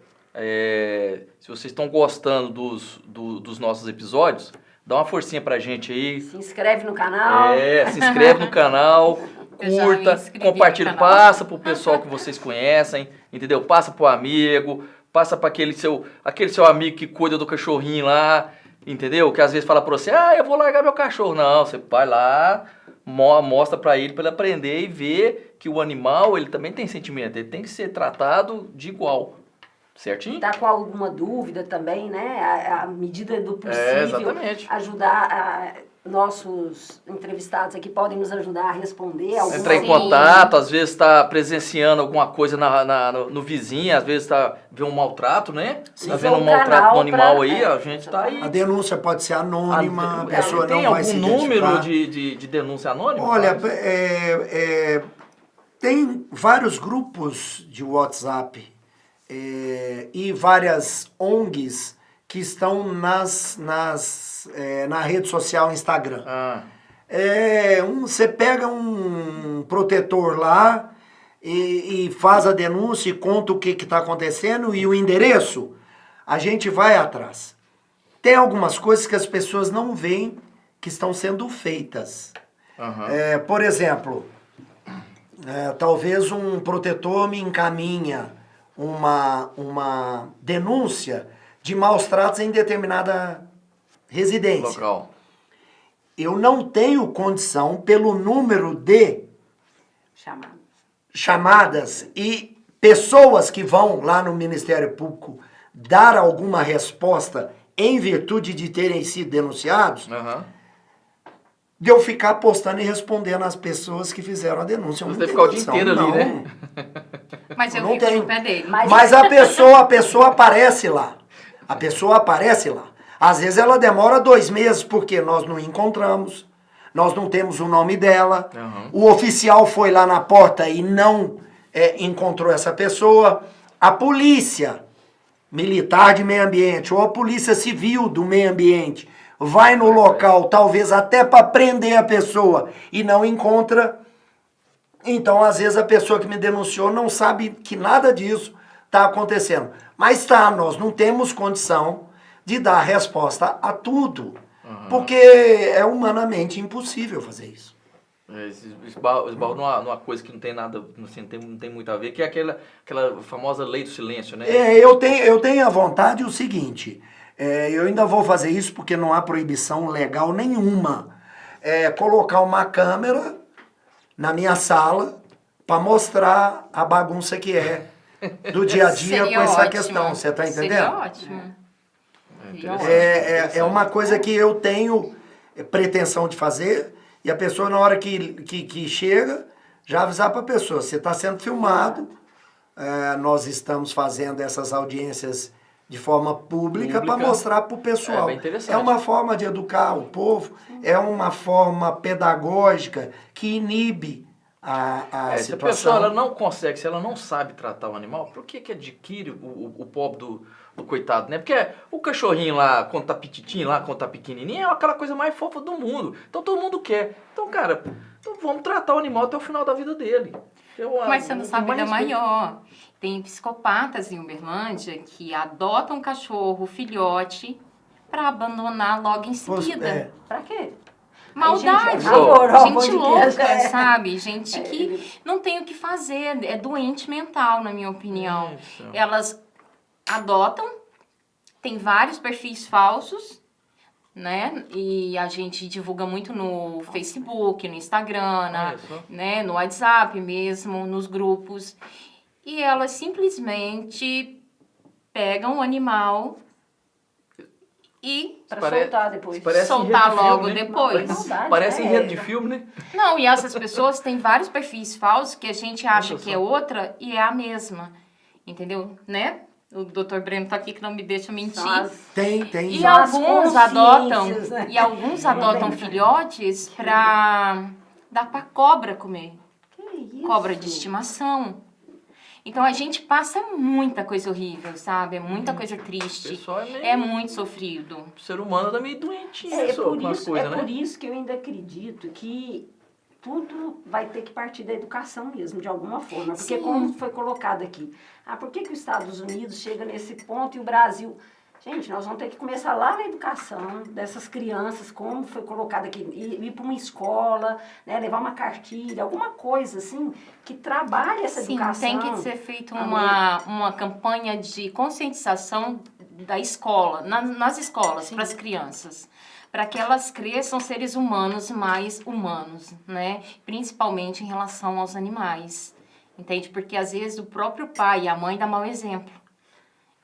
Se vocês estão gostando dos nossos episódios, dá uma forcinha pra gente aí. Se inscreve no canal. Se inscreve no canal, Eu já me curta, inscrevi no compartilha, canal. passa pro pessoal que vocês conhecem, entendeu? Passa pro amigo, passa para aquele seu amigo que cuida do cachorrinho lá, entendeu? Que às vezes fala pra você, eu vou largar meu cachorro. Não, você vai lá, mostra pra ele aprender e ver que o animal, ele também tem sentimento, ele tem que ser tratado de igual, certinho? Tá com alguma dúvida também, né? À medida do possível, exatamente. ajudar nossos entrevistados aqui podem nos ajudar a responder alguma Entrar em Sim. contato, às vezes está presenciando alguma coisa no vizinho, às vezes está vendo um maltrato, né? Sim. Tá vendo um Usa o maltrato canal do animal pra- aí, a gente tá aí. A denúncia pode ser anônima, a pessoa tem não vai algum se número identificar. de denúncia anônima? Olha, tem vários grupos de WhatsApp e várias ONGs que estão na rede social Instagram. Você pega um protetor lá e faz a denúncia e conta o que está acontecendo e o endereço, a gente vai atrás. Tem algumas coisas que as pessoas não veem que estão sendo feitas. Por exemplo, talvez um protetor me encaminha uma denúncia de maus tratos em determinada residência. Local. Eu não tenho condição, pelo número de chamadas e pessoas que vão lá no Ministério Público dar alguma resposta em virtude de terem sido denunciados, de eu ficar postando e respondendo às pessoas que fizeram a denúncia. Você ficar o dia inteiro ali, né? Mas eu Não fico tenho. no pé dele. Mas a pessoa aparece lá. A pessoa aparece lá. Às vezes ela demora 2 meses porque nós não encontramos, nós não temos o nome dela, o oficial foi lá na porta e não encontrou essa pessoa, a polícia militar de meio ambiente ou a polícia civil do meio ambiente vai no local, talvez até para prender a pessoa e não encontra. Então, às vezes, a pessoa que me denunciou não sabe que nada disso está acontecendo. Mas nós não temos condição de dar resposta a tudo. Porque é humanamente impossível fazer isso. Esbarro numa coisa que não tem nada, assim, não tem muito a ver, que é aquela famosa lei do silêncio, né? Eu tenho a vontade o seguinte, eu ainda vou fazer isso porque não há proibição legal nenhuma. Colocar uma câmera na minha sala para mostrar a bagunça que é do dia a dia Seria com essa ótimo. questão. Você está entendendo? Seria ótimo. É uma coisa que eu tenho pretensão de fazer e a pessoa, na hora que chega, já avisar para a pessoa, você está sendo filmado, nós estamos fazendo essas audiências de forma pública para mostrar para o pessoal. bem interessante. É uma forma de educar o povo, é uma forma pedagógica que inibe a Se a situação. pessoa ela não consegue, se ela não sabe tratar o animal, por que adquire o pobre do coitado, né? Porque o cachorrinho lá, quando tá pititinho, lá, quando tá pequenininho, é aquela coisa mais fofa do mundo. Então todo mundo quer. Então, cara, vamos tratar o animal até o final da vida dele. Mas você não sabe mais da respeito. maior. Tem psicopatas em Uberlândia que adotam um cachorro, filhote, para abandonar logo em seguida. Pra quê? Maldade, Gente, amor, ó, pão gente de louca, queijo, é. sabe? Gente que não tem o que fazer, é doente mental, na minha opinião. Isso. Elas adotam, tem vários perfis falsos, né? E a gente divulga muito no Facebook, no Instagram, Isso. né? No WhatsApp mesmo, nos grupos. E elas simplesmente pegam o animal e Pra Pare- soltar depois. Parece soltar enredo de logo filme, né? depois. Maldade, Parece é. enredo de filme, né? Não, e essas pessoas têm vários perfis falsos que a gente acha Olha que só. é outra e é a mesma. Entendeu? Né? O Dr. Breno tá aqui que não me deixa mentir. São as- Tem. E São as alguns adotam, consciências, né? e alguns adotam filhotes pra dar pra cobra comer. Que isso? Cobra de estimação. Então a gente passa muita coisa horrível, sabe? É muita coisa O triste. pessoal é meio... É muito sofrido. O ser humano tá meio doentinho É, só, com as coisas, por né? isso que eu ainda acredito que tudo vai ter que partir da educação mesmo, de alguma forma. Porque Sim. como foi colocado aqui, por que os Estados Unidos chega nesse ponto e o Brasil... Gente, nós vamos ter que começar lá na educação dessas crianças, como foi colocado aqui, ir para uma escola, né, levar uma cartilha, alguma coisa assim, que trabalhe essa Sim, educação. tem que ser feita Amém. uma campanha de conscientização da escola, nas escolas, para as crianças. Para que elas cresçam seres humanos mais humanos, né? Principalmente em relação aos animais. Entende? Porque às vezes o próprio pai e a mãe dão mau exemplo.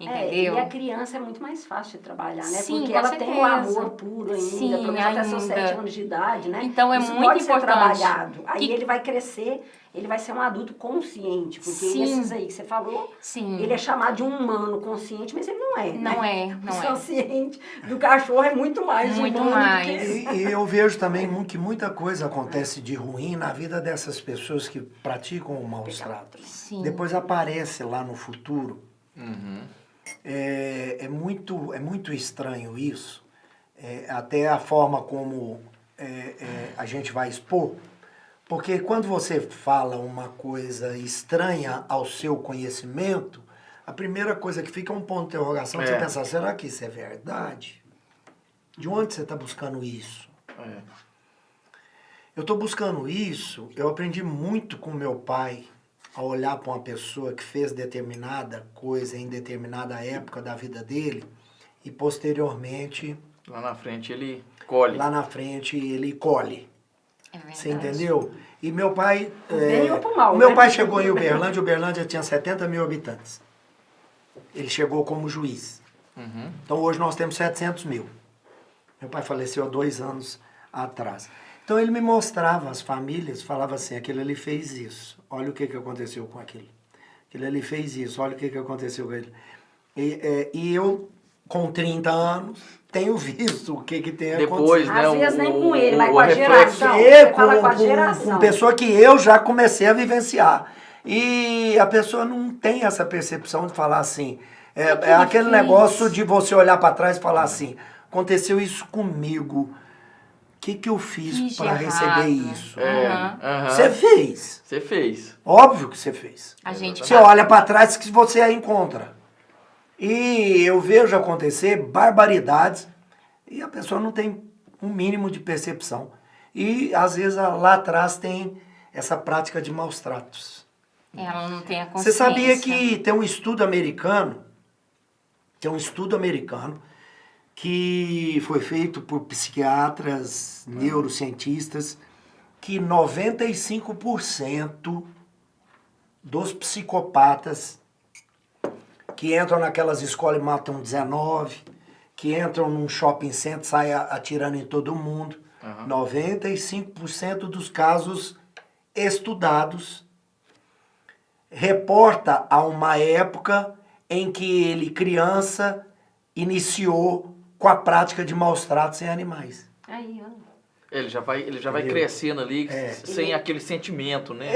Entendeu? E a criança é muito mais fácil de trabalhar, né? Sim, porque com ela tem o certeza. amor puro ainda, Sim, pelo menos até seus ainda. 7 anos de idade, né? Então, é Isso muito pode ser importante trabalhado. Aí que- ele vai crescer, ele vai ser um adulto consciente, porque Sim. esses aí que você falou, Sim. ele é chamado de um humano consciente, mas ele não é, Não né? é, não O é. consciente do cachorro é muito mais Muito humano mais. do que... E eu vejo também que muita coisa acontece de ruim na vida dessas pessoas que praticam o maus tratos. Sim. Depois aparece lá no futuro. Uhum. É muito estranho isso. Até a forma como a gente vai expor. Porque quando você fala uma coisa estranha ao seu conhecimento, a primeira coisa que fica é um ponto de interrogação, você pensar, será que isso é verdade? De onde você está buscando isso? É. Eu estou buscando isso, eu aprendi muito com meu pai a olhar para uma pessoa que fez determinada coisa em determinada época da vida dele e posteriormente, Lá na frente ele colhe. lá na frente, ele colhe. É verdade. Você entendeu? E meu pai... Pro bem ou pro mal, o meu né? pai chegou em Uberlândia tinha 70 mil habitantes. Ele chegou como juiz. Uhum. Então hoje nós temos 700 mil. Meu pai faleceu há 2 anos atrás. Então ele me mostrava as famílias, falava assim, aquele ali fez isso, olha o que aconteceu com aquele. Aquele ali fez isso, olha o que aconteceu com ele. E eu, com 30 anos, tenho visto o que tem Depois, acontecido. né? Às vezes nem com ele, mas com a reflexo. geração. E Você fala com a geração. com pessoa que eu já comecei a vivenciar. E a pessoa não tem essa percepção de falar assim. É aquele fiz? negócio de você olhar para trás e falar assim, aconteceu isso comigo. O que eu fiz Fiz de para errado. receber isso? Aham. Você fez. Você fez. Óbvio que você fez. A gente Você olha para trás que você a encontra. E eu vejo acontecer barbaridades e a pessoa não tem um mínimo de percepção. E às vezes lá atrás tem essa prática de maus tratos. Ela não tem a Você consciência. sabia que tem um estudo americano que foi feito por psiquiatras, neurocientistas, que 95% dos psicopatas que entram naquelas escolas e matam 19, que entram num shopping center e saem atirando em todo mundo, 95% dos casos estudados reporta a uma época em que ele, criança, iniciou com a prática de maus tratos em animais. Aí, ó. Ele já vai Entendeu? crescendo ali sem aquele sentimento, né?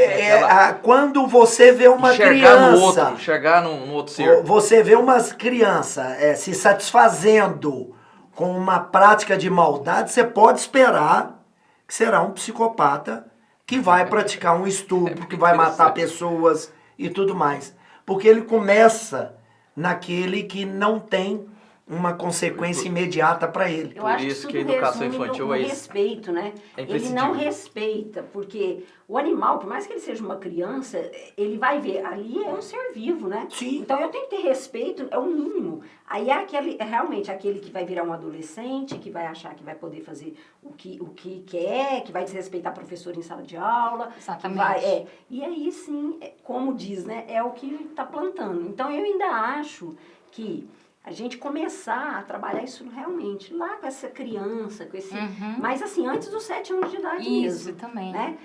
Quando você vê uma enxergar no outro, criança, enxergar no outro ser. você vê umas crianças se satisfazendo com uma prática de maldade, você pode esperar que será um psicopata que vai praticar um estupro, que vai matar pessoas e tudo mais. Porque ele começa naquele que não tem uma consequência imediata para ele. Eu acho isso que que a tudo educação resume infantil no é isso. respeito, né? É Ele não imprescindível. respeita, porque o animal, por mais que ele seja uma criança, ele vai ver, ali é um ser vivo, né? Sim. Então eu tenho que ter respeito, é o mínimo. Aí é realmente aquele que vai virar um adolescente, que vai achar que vai poder fazer o que quer, que vai desrespeitar a professora em sala de aula. Exatamente. E aí sim, como diz, né? É o que está plantando. Então eu ainda acho que a gente começar a trabalhar isso realmente lá com essa criança, com esse... Mas assim, antes dos 7 anos de idade Isso mesmo. também. Né?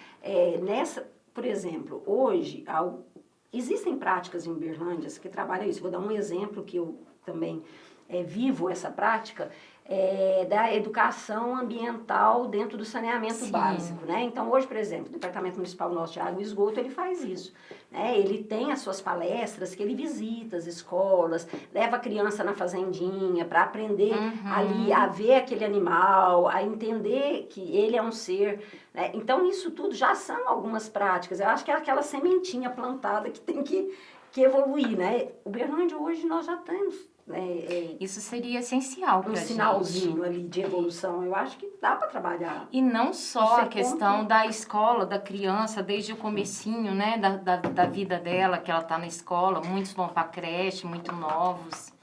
Por exemplo, hoje, existem práticas em Uberlândia que trabalham isso. Vou dar um exemplo que eu também vivo essa prática, da educação ambiental dentro do saneamento Sim. básico, né? Então, hoje, por exemplo, o Departamento Municipal nosso de Água e Esgoto, ele faz isso, né? Ele tem as suas palestras que ele visita as escolas, leva a criança na fazendinha para aprender ali a ver aquele animal, a entender que ele é um ser, né? Então, isso tudo já são algumas práticas. Eu acho que é aquela sementinha plantada que tem que evoluir, né? Uberlândia, hoje, nós já temos Isso seria essencial para um gente. sinalzinho ali de evolução. Eu acho que dá para trabalhar. E não só Você a questão conta- da escola, da criança, desde o comecinho, né, da vida dela, que ela está na escola, muitos vão para a creche, muito novos.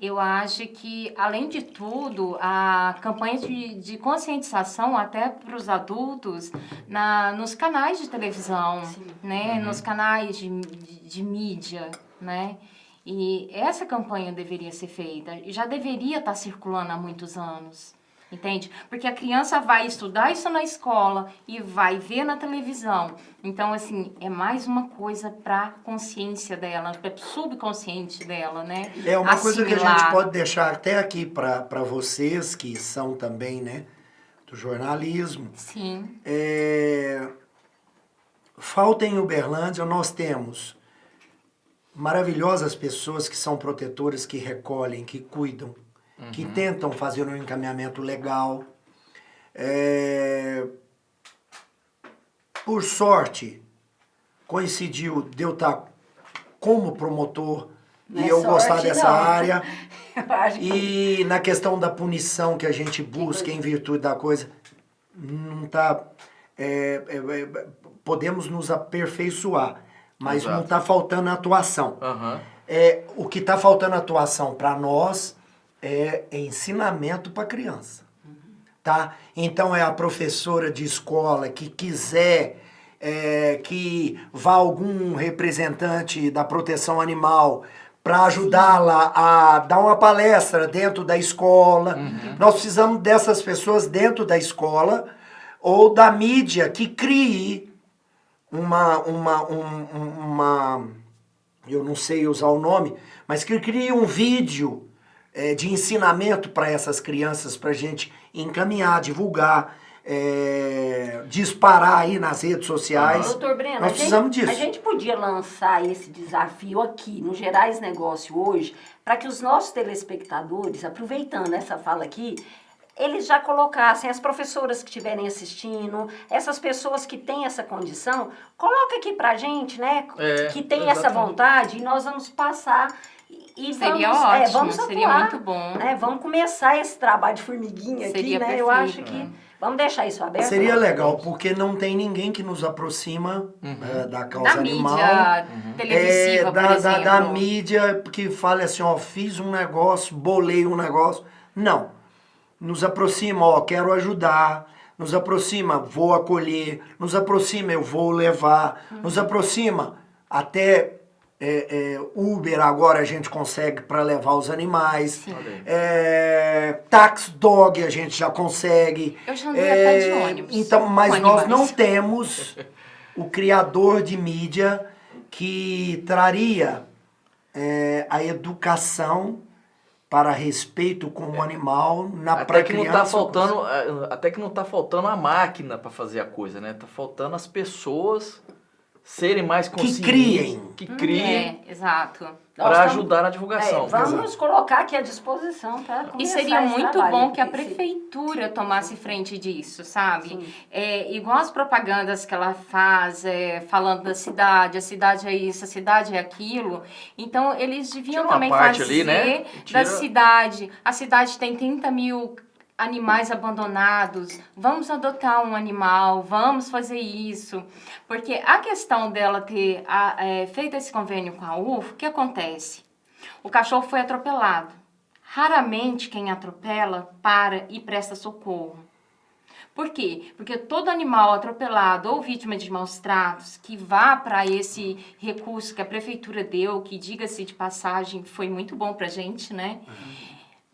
Eu acho que, além de tudo, a campanha de conscientização até para os adultos nos canais de televisão, né, nos canais de mídia, né? E essa campanha deveria ser feita, e já deveria estar circulando há muitos anos, entende? Porque a criança vai estudar isso na escola e vai ver na televisão. Então, assim, é mais uma coisa para a consciência dela, para o subconsciente dela, né? É uma coisa que a gente Assimilar. pode deixar até aqui para vocês, que são também, né, do jornalismo. Sim, Falta em Uberlândia, nós temos maravilhosas pessoas que são protetoras, que recolhem, que cuidam, que tentam fazer um encaminhamento legal. Por sorte, coincidiu de eu estar como promotor Não e é eu gostar sorte, dessa não. área. Eu acho que E na questão da punição que a gente busca em virtude da coisa, não está... podemos nos aperfeiçoar, mas Exato. não está faltando atuação. Aham. O que está faltando atuação para nós é ensinamento para criança. Tá? Então é a professora de escola que quiser que vá algum representante da proteção animal para ajudá-la a dar uma palestra dentro da escola. Nós precisamos dessas pessoas dentro da escola ou da mídia que crie eu não sei usar o nome, mas que crie um vídeo de ensinamento para essas crianças, para a gente encaminhar, divulgar, disparar aí nas redes sociais. Doutor Breno, Nós precisamos disso. a gente podia lançar esse desafio aqui no Gerais Negócio hoje, para que os nossos telespectadores, aproveitando essa fala aqui, eles já colocassem, as professoras que estiverem assistindo, essas pessoas que têm essa condição, coloca aqui pra gente, né, que tem essa exatamente. vontade, e nós vamos passar e seria vamos, ótimo, vamos seria atuar, muito bom. né, vamos começar esse trabalho de formiguinha Seria aqui, né, eu perfeito, acho que vamos deixar isso aberto. Seria legal, porque não tem ninguém que nos aproxima da causa Da animal. mídia televisiva, por exemplo. Da mídia que fale assim, ó, fiz um negócio, bolei um negócio. Não. Nos aproxima, ó, quero ajudar. Nos aproxima, vou acolher. Nos aproxima, eu vou levar. Nos aproxima, até Uber agora a gente consegue para levar os animais. Tax Dog a gente já consegue. Eu já andei até de ônibus Então, mas com nós animais. não temos o criador de mídia que traria a educação para respeito com o animal para criança. Até que não tá faltando a máquina para fazer a coisa, né? Tá faltando as pessoas serem mais Que conscientes, criem. que criem Exato. Nós para estamos- ajudar na divulgação. vamos colocar aqui à disposição para começar E seria esse muito trabalho. bom que a Esse- prefeitura tomasse frente disso, sabe? Sim. Igual as propagandas que ela faz, falando da cidade, a cidade é isso, a cidade é aquilo. Então, eles deviam Tira uma também parte fazer ali, né? Tira- da cidade. A cidade tem 30 mil animais abandonados, vamos adotar um animal, vamos fazer isso. Porque a questão dela ter feito esse convênio com a UFO, o que acontece? O cachorro foi atropelado. Raramente quem atropela para e presta socorro. Por quê? Porque todo animal atropelado ou vítima de maus tratos que vá para esse recurso que a prefeitura deu, que diga-se de passagem, foi muito bom pra gente, né?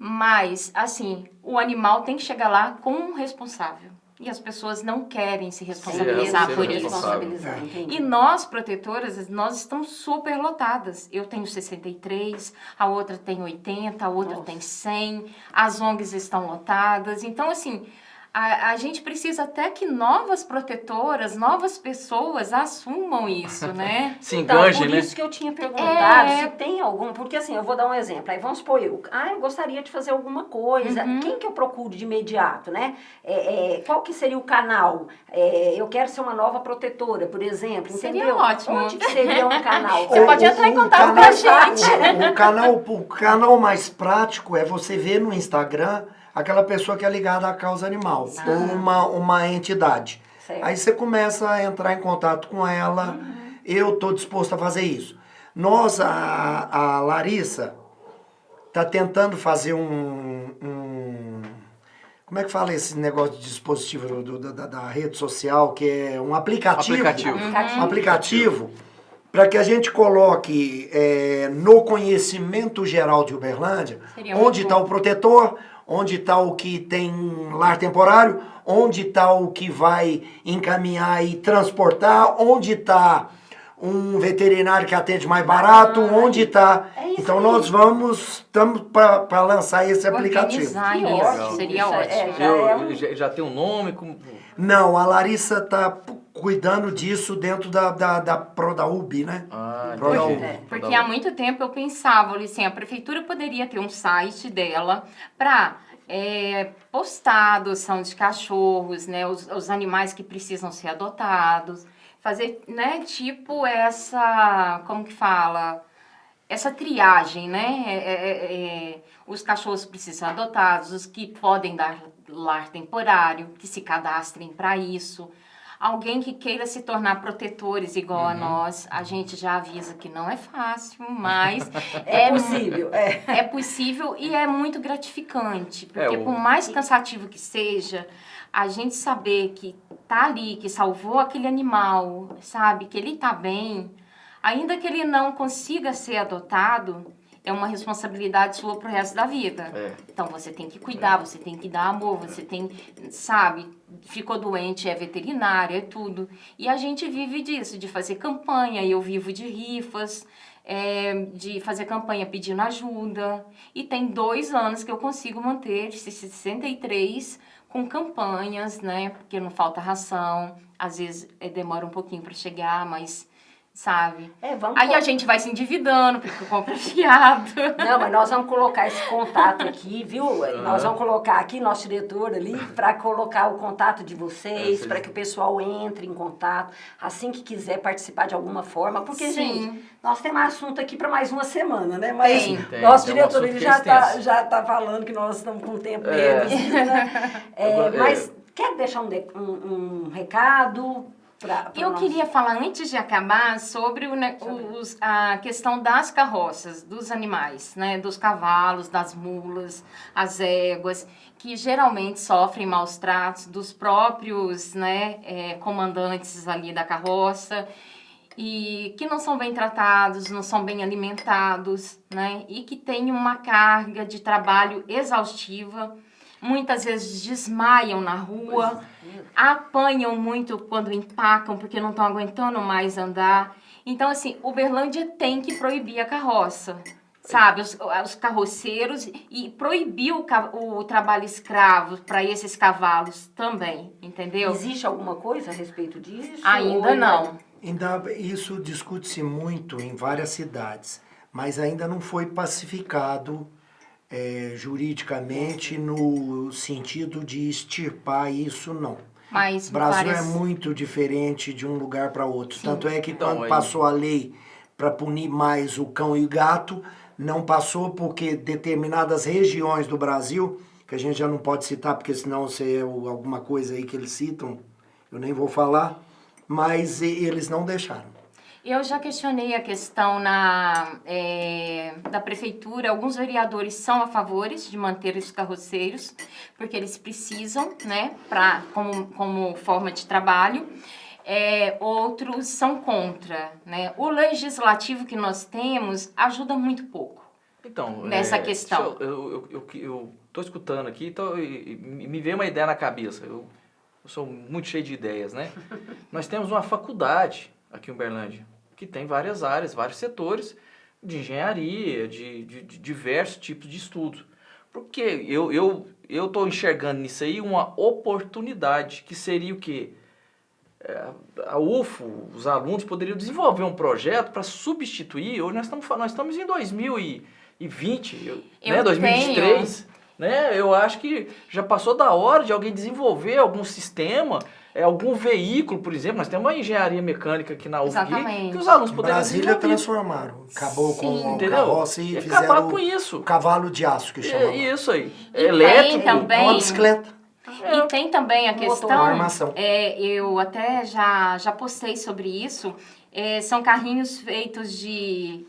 Mas, assim, o animal tem que chegar lá com um responsável. E as pessoas não querem se responsabilizar ser por o isso. responsabilizar, entendi. E nós, protetoras, nós estamos super lotadas. Eu tenho 63, a outra tem 80, a outra Nossa. tem 100, as ONGs estão lotadas. Então, assim, a gente precisa até que novas protetoras, novas pessoas assumam isso, né? Se Então, enganje, por né? isso que eu tinha perguntado É. se tem algum, porque assim, eu vou dar um exemplo, aí vamos supor eu gostaria de fazer alguma coisa, quem que eu procuro de imediato, né? Qual que seria o canal? Eu quero ser uma nova protetora, por exemplo, Seria entendeu? ótimo. Onde que seria um canal? Você pode entrar em contato canal- com a gente. O canal mais prático é você ver no Instagram aquela pessoa que é ligada à causa animal, ou uma entidade. Certo. Aí você começa a entrar em contato com ela, eu estou disposto a fazer isso. Nós, a Larissa, está tentando fazer como é que fala esse negócio de dispositivo da rede social, que é um aplicativo. Um aplicativo para que a gente coloque no conhecimento geral de Uberlândia Seria onde muito está o protetor, onde está o que tem lar temporário, onde está o que vai encaminhar e transportar, onde está um veterinário que atende mais barato, onde está... É isso Então aí. nós estamos para lançar esse aplicativo. Organizar Que isso, ótimo. seria Isso ótimo. Já tem um nome? Não, a Larissa está cuidando disso dentro da Prodaub, né? Ah, Prodaub. entendi. Porque há muito tempo eu pensava, assim, a prefeitura poderia ter um site dela para postar a adoção de cachorros, né, os animais que precisam ser adotados, fazer, né, tipo como que fala? Essa triagem, né? Os cachorros precisam ser adotados, os que podem dar lar temporário, que se cadastrem para isso. Alguém que queira se tornar protetores igual a nós, a gente já avisa que não é fácil, mas É possível, é possível e é muito gratificante. Porque o- por mais cansativo que seja, a gente saber que tá ali, que salvou aquele animal, sabe? Que ele tá bem, ainda que ele não consiga ser adotado, é uma responsabilidade sua pro resto da vida. É. Então você tem que cuidar, você tem que dar amor, você tem, sabe, ficou doente, é veterinário, é tudo. E a gente vive disso, de fazer campanha, eu vivo de rifas, de fazer campanha pedindo ajuda. E tem 2 anos que eu consigo manter esses 63 com campanhas, né? Porque não falta ração, às vezes demora um pouquinho para chegar, mas... sabe? Vamos Aí a gente vai se endividando, porque compra fiado. Não, mas nós vamos colocar esse contato aqui, viu? Nós vamos colocar aqui, nosso diretor ali, para colocar o contato de vocês, para que o pessoal entre em contato, assim que quiser participar de alguma forma. Porque, Sim. gente, nós temos assunto aqui para mais uma semana, né? Mas Tem. nosso Tem um diretor assunto ele que é já tá falando que nós estamos com o tempo É. reduzido, né? Mas quer deixar um recado? Eu queria falar, antes de acabar, sobre a questão das carroças, dos animais, né? Dos cavalos, das mulas, as éguas, que geralmente sofrem maus tratos dos próprios, né, comandantes ali da carroça, e que não são bem tratados, não são bem alimentados, né? E que têm uma carga de trabalho exaustiva, muitas vezes desmaiam na rua, apanham muito quando empacam, porque não estão aguentando mais andar. Então, assim, Uberlândia tem que proibir a carroça. sabe, os carroceiros e proibir o trabalho escravo para esses cavalos também, entendeu? Existe alguma coisa a respeito disso? Ainda Ou não. Isso discute-se muito em várias cidades, mas ainda não foi pacificado juridicamente no sentido de extirpar isso, não. Mas O Brasil várias... é muito diferente de um lugar para outro. Sim. Tanto é que Então, quando aí- passou a lei para punir mais o cão e o gato, não passou porque determinadas regiões do Brasil, que a gente já não pode citar, porque senão se é alguma coisa aí que eles citam, eu nem vou falar, mas eles não deixaram. Eu já questionei a questão da prefeitura. Alguns vereadores são a favor de manter os carroceiros, porque eles precisam, né, como forma de trabalho. Outros são contra, né? O legislativo que nós temos ajuda muito pouco. Então, Nessa questão. Eu tô escutando aqui e me veio uma ideia na cabeça. Eu sou muito cheio de ideias, né? Nós temos uma faculdade aqui em Uberlândia, que tem várias áreas, vários setores de engenharia, de diversos tipos de estudos. Porque eu estou enxergando nisso aí uma oportunidade, que seria o quê? A UFO, os alunos poderiam desenvolver um projeto para substituir. Hoje nós estamos em 2020, né? 2023. Né? Eu acho que já passou da hora de alguém desenvolver algum sistema, algum veículo, por exemplo. Nós temos uma engenharia mecânica aqui na UFG, Exatamente. que os alunos poderiam Brasília desenvolver. transformaram. Acabou Sim. com o Entendeu? carroça e Acabar fizeram com isso. o cavalo de aço, que chama. Isso aí. E Elétrico. tem também- É uma bicicleta. E tem também a Motor. questão, Armação. eu até já postei sobre isso, são carrinhos feitos de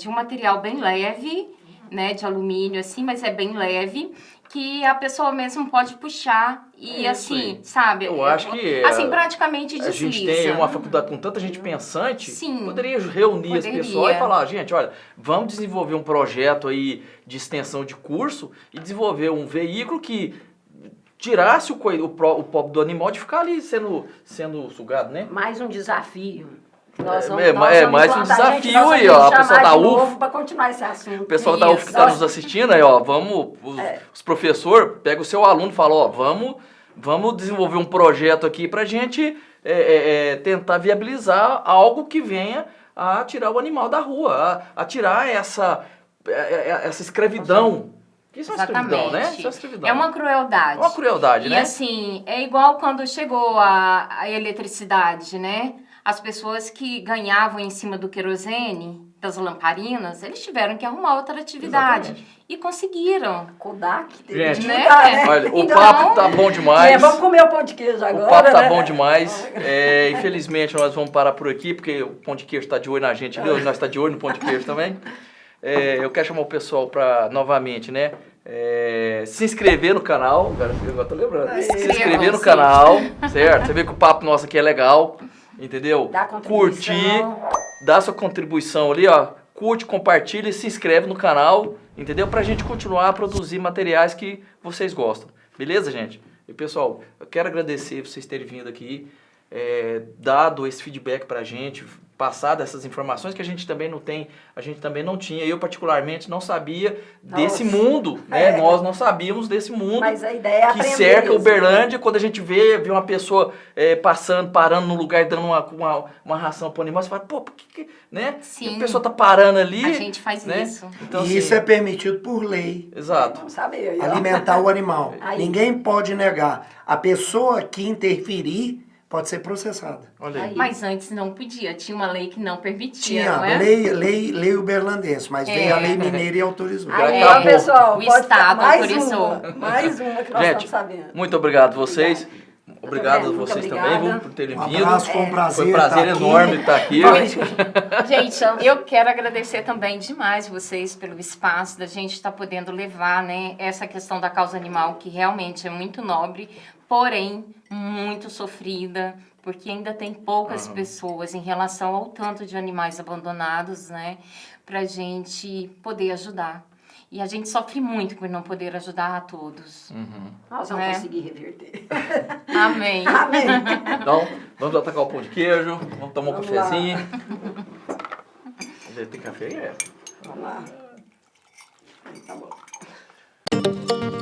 um material bem leve, né, de alumínio assim, mas é bem leve, que a pessoa mesmo pode puxar e É isso assim, aí. sabe? Eu acho que assim, praticamente a gente desliza. tem uma faculdade com tanta gente pensante, Sim. poderia reunir esse Poderia. pessoal e falar, gente, olha, vamos desenvolver um projeto aí de extensão de curso e desenvolver um veículo que tirasse o pobre do animal de ficar ali sendo sugado, né? Mais um desafio. Mais um plantar, desafio gente, nós aí, vamos ó, a chamar pessoa da de UF. novo para continuar esse assunto. O pessoal da UF que está nos assistindo aí, ó, os professores, pega o seu aluno e fala, ó, vamos desenvolver um projeto aqui pra gente tentar viabilizar algo que venha a tirar o animal da rua, a tirar essa escravidão. Isso é uma escravidão, né? Isso é uma escravidão. É uma crueldade. É uma crueldade, e né? assim, é igual quando chegou a eletricidade, né? As pessoas que ganhavam em cima do querosene, das lamparinas, eles tiveram que arrumar outra atividade. Exatamente. E conseguiram. Kodak teve Gente, que mudar, né? olha, o Então, papo tá bom demais. vamos comer o pão de queijo agora, O papo tá né? bom demais. Infelizmente, nós vamos parar por aqui, porque o pão de queijo tá de olho na gente, viu? Nós tá de olho no pão de queijo também. Eu quero chamar o pessoal para, novamente, né? Se inscrever no canal. Agora tô lembrando. Se inscrever no Inscrevam-se. canal, certo? Você vê que o papo nosso aqui é legal, entendeu? Dá contribuição. Curtir, dá sua contribuição ali, ó. Curte, compartilha e se inscreve no canal, entendeu? Pra gente continuar a produzir materiais que vocês gostam. Beleza, gente? E, pessoal, eu quero agradecer por vocês terem vindo aqui, dado esse feedback pra gente, passado essas informações que a gente também não tem, a gente também não tinha. Eu, particularmente, não sabia desse mundo, né? Nós não sabíamos desse mundo. Mas a ideia é Que aprender cerca mesmo, Uberlândia, quando a gente vê uma pessoa parando no lugar e dando uma ração para o animal, você fala, pô, por que né? Sim. A pessoa tá parando ali. A gente faz né? isso. Então, E assim, isso é permitido por lei. Exato. Vamos saber aí, ó. Alimentar o animal. Aí. Ninguém pode negar. A pessoa que interferir pode ser processada. Olha aí. Aí. Mas antes não podia, tinha uma lei que não permitia, Tinha não é? lei uberlandense, mas veio a lei mineira e autorizou. Aí, Acabou. ó, pessoal, O pode Estado mais autorizou. mais uma que nós Gente, estamos sabendo. muito obrigado a vocês. Obrigado a Muito vocês obrigada. também, viu, por terem Um vindo. abraço, foi um prazer. Foi um prazer estar aqui. enorme estar aqui. Gente, eu quero agradecer também demais vocês pelo espaço da gente estar podendo levar, né, essa questão da causa animal, que realmente é muito nobre, porém muito sofrida, porque ainda tem poucas pessoas em relação ao tanto de animais abandonados, né, pra gente poder ajudar. E a gente sofre muito por não poder ajudar a todos. Nós vamos É. conseguir reverter. Amém. Amém. Então, vamos atacar o pão de queijo, vamos tomar um Vamos cafezinho. Tem café? Vamos lá. Tá bom.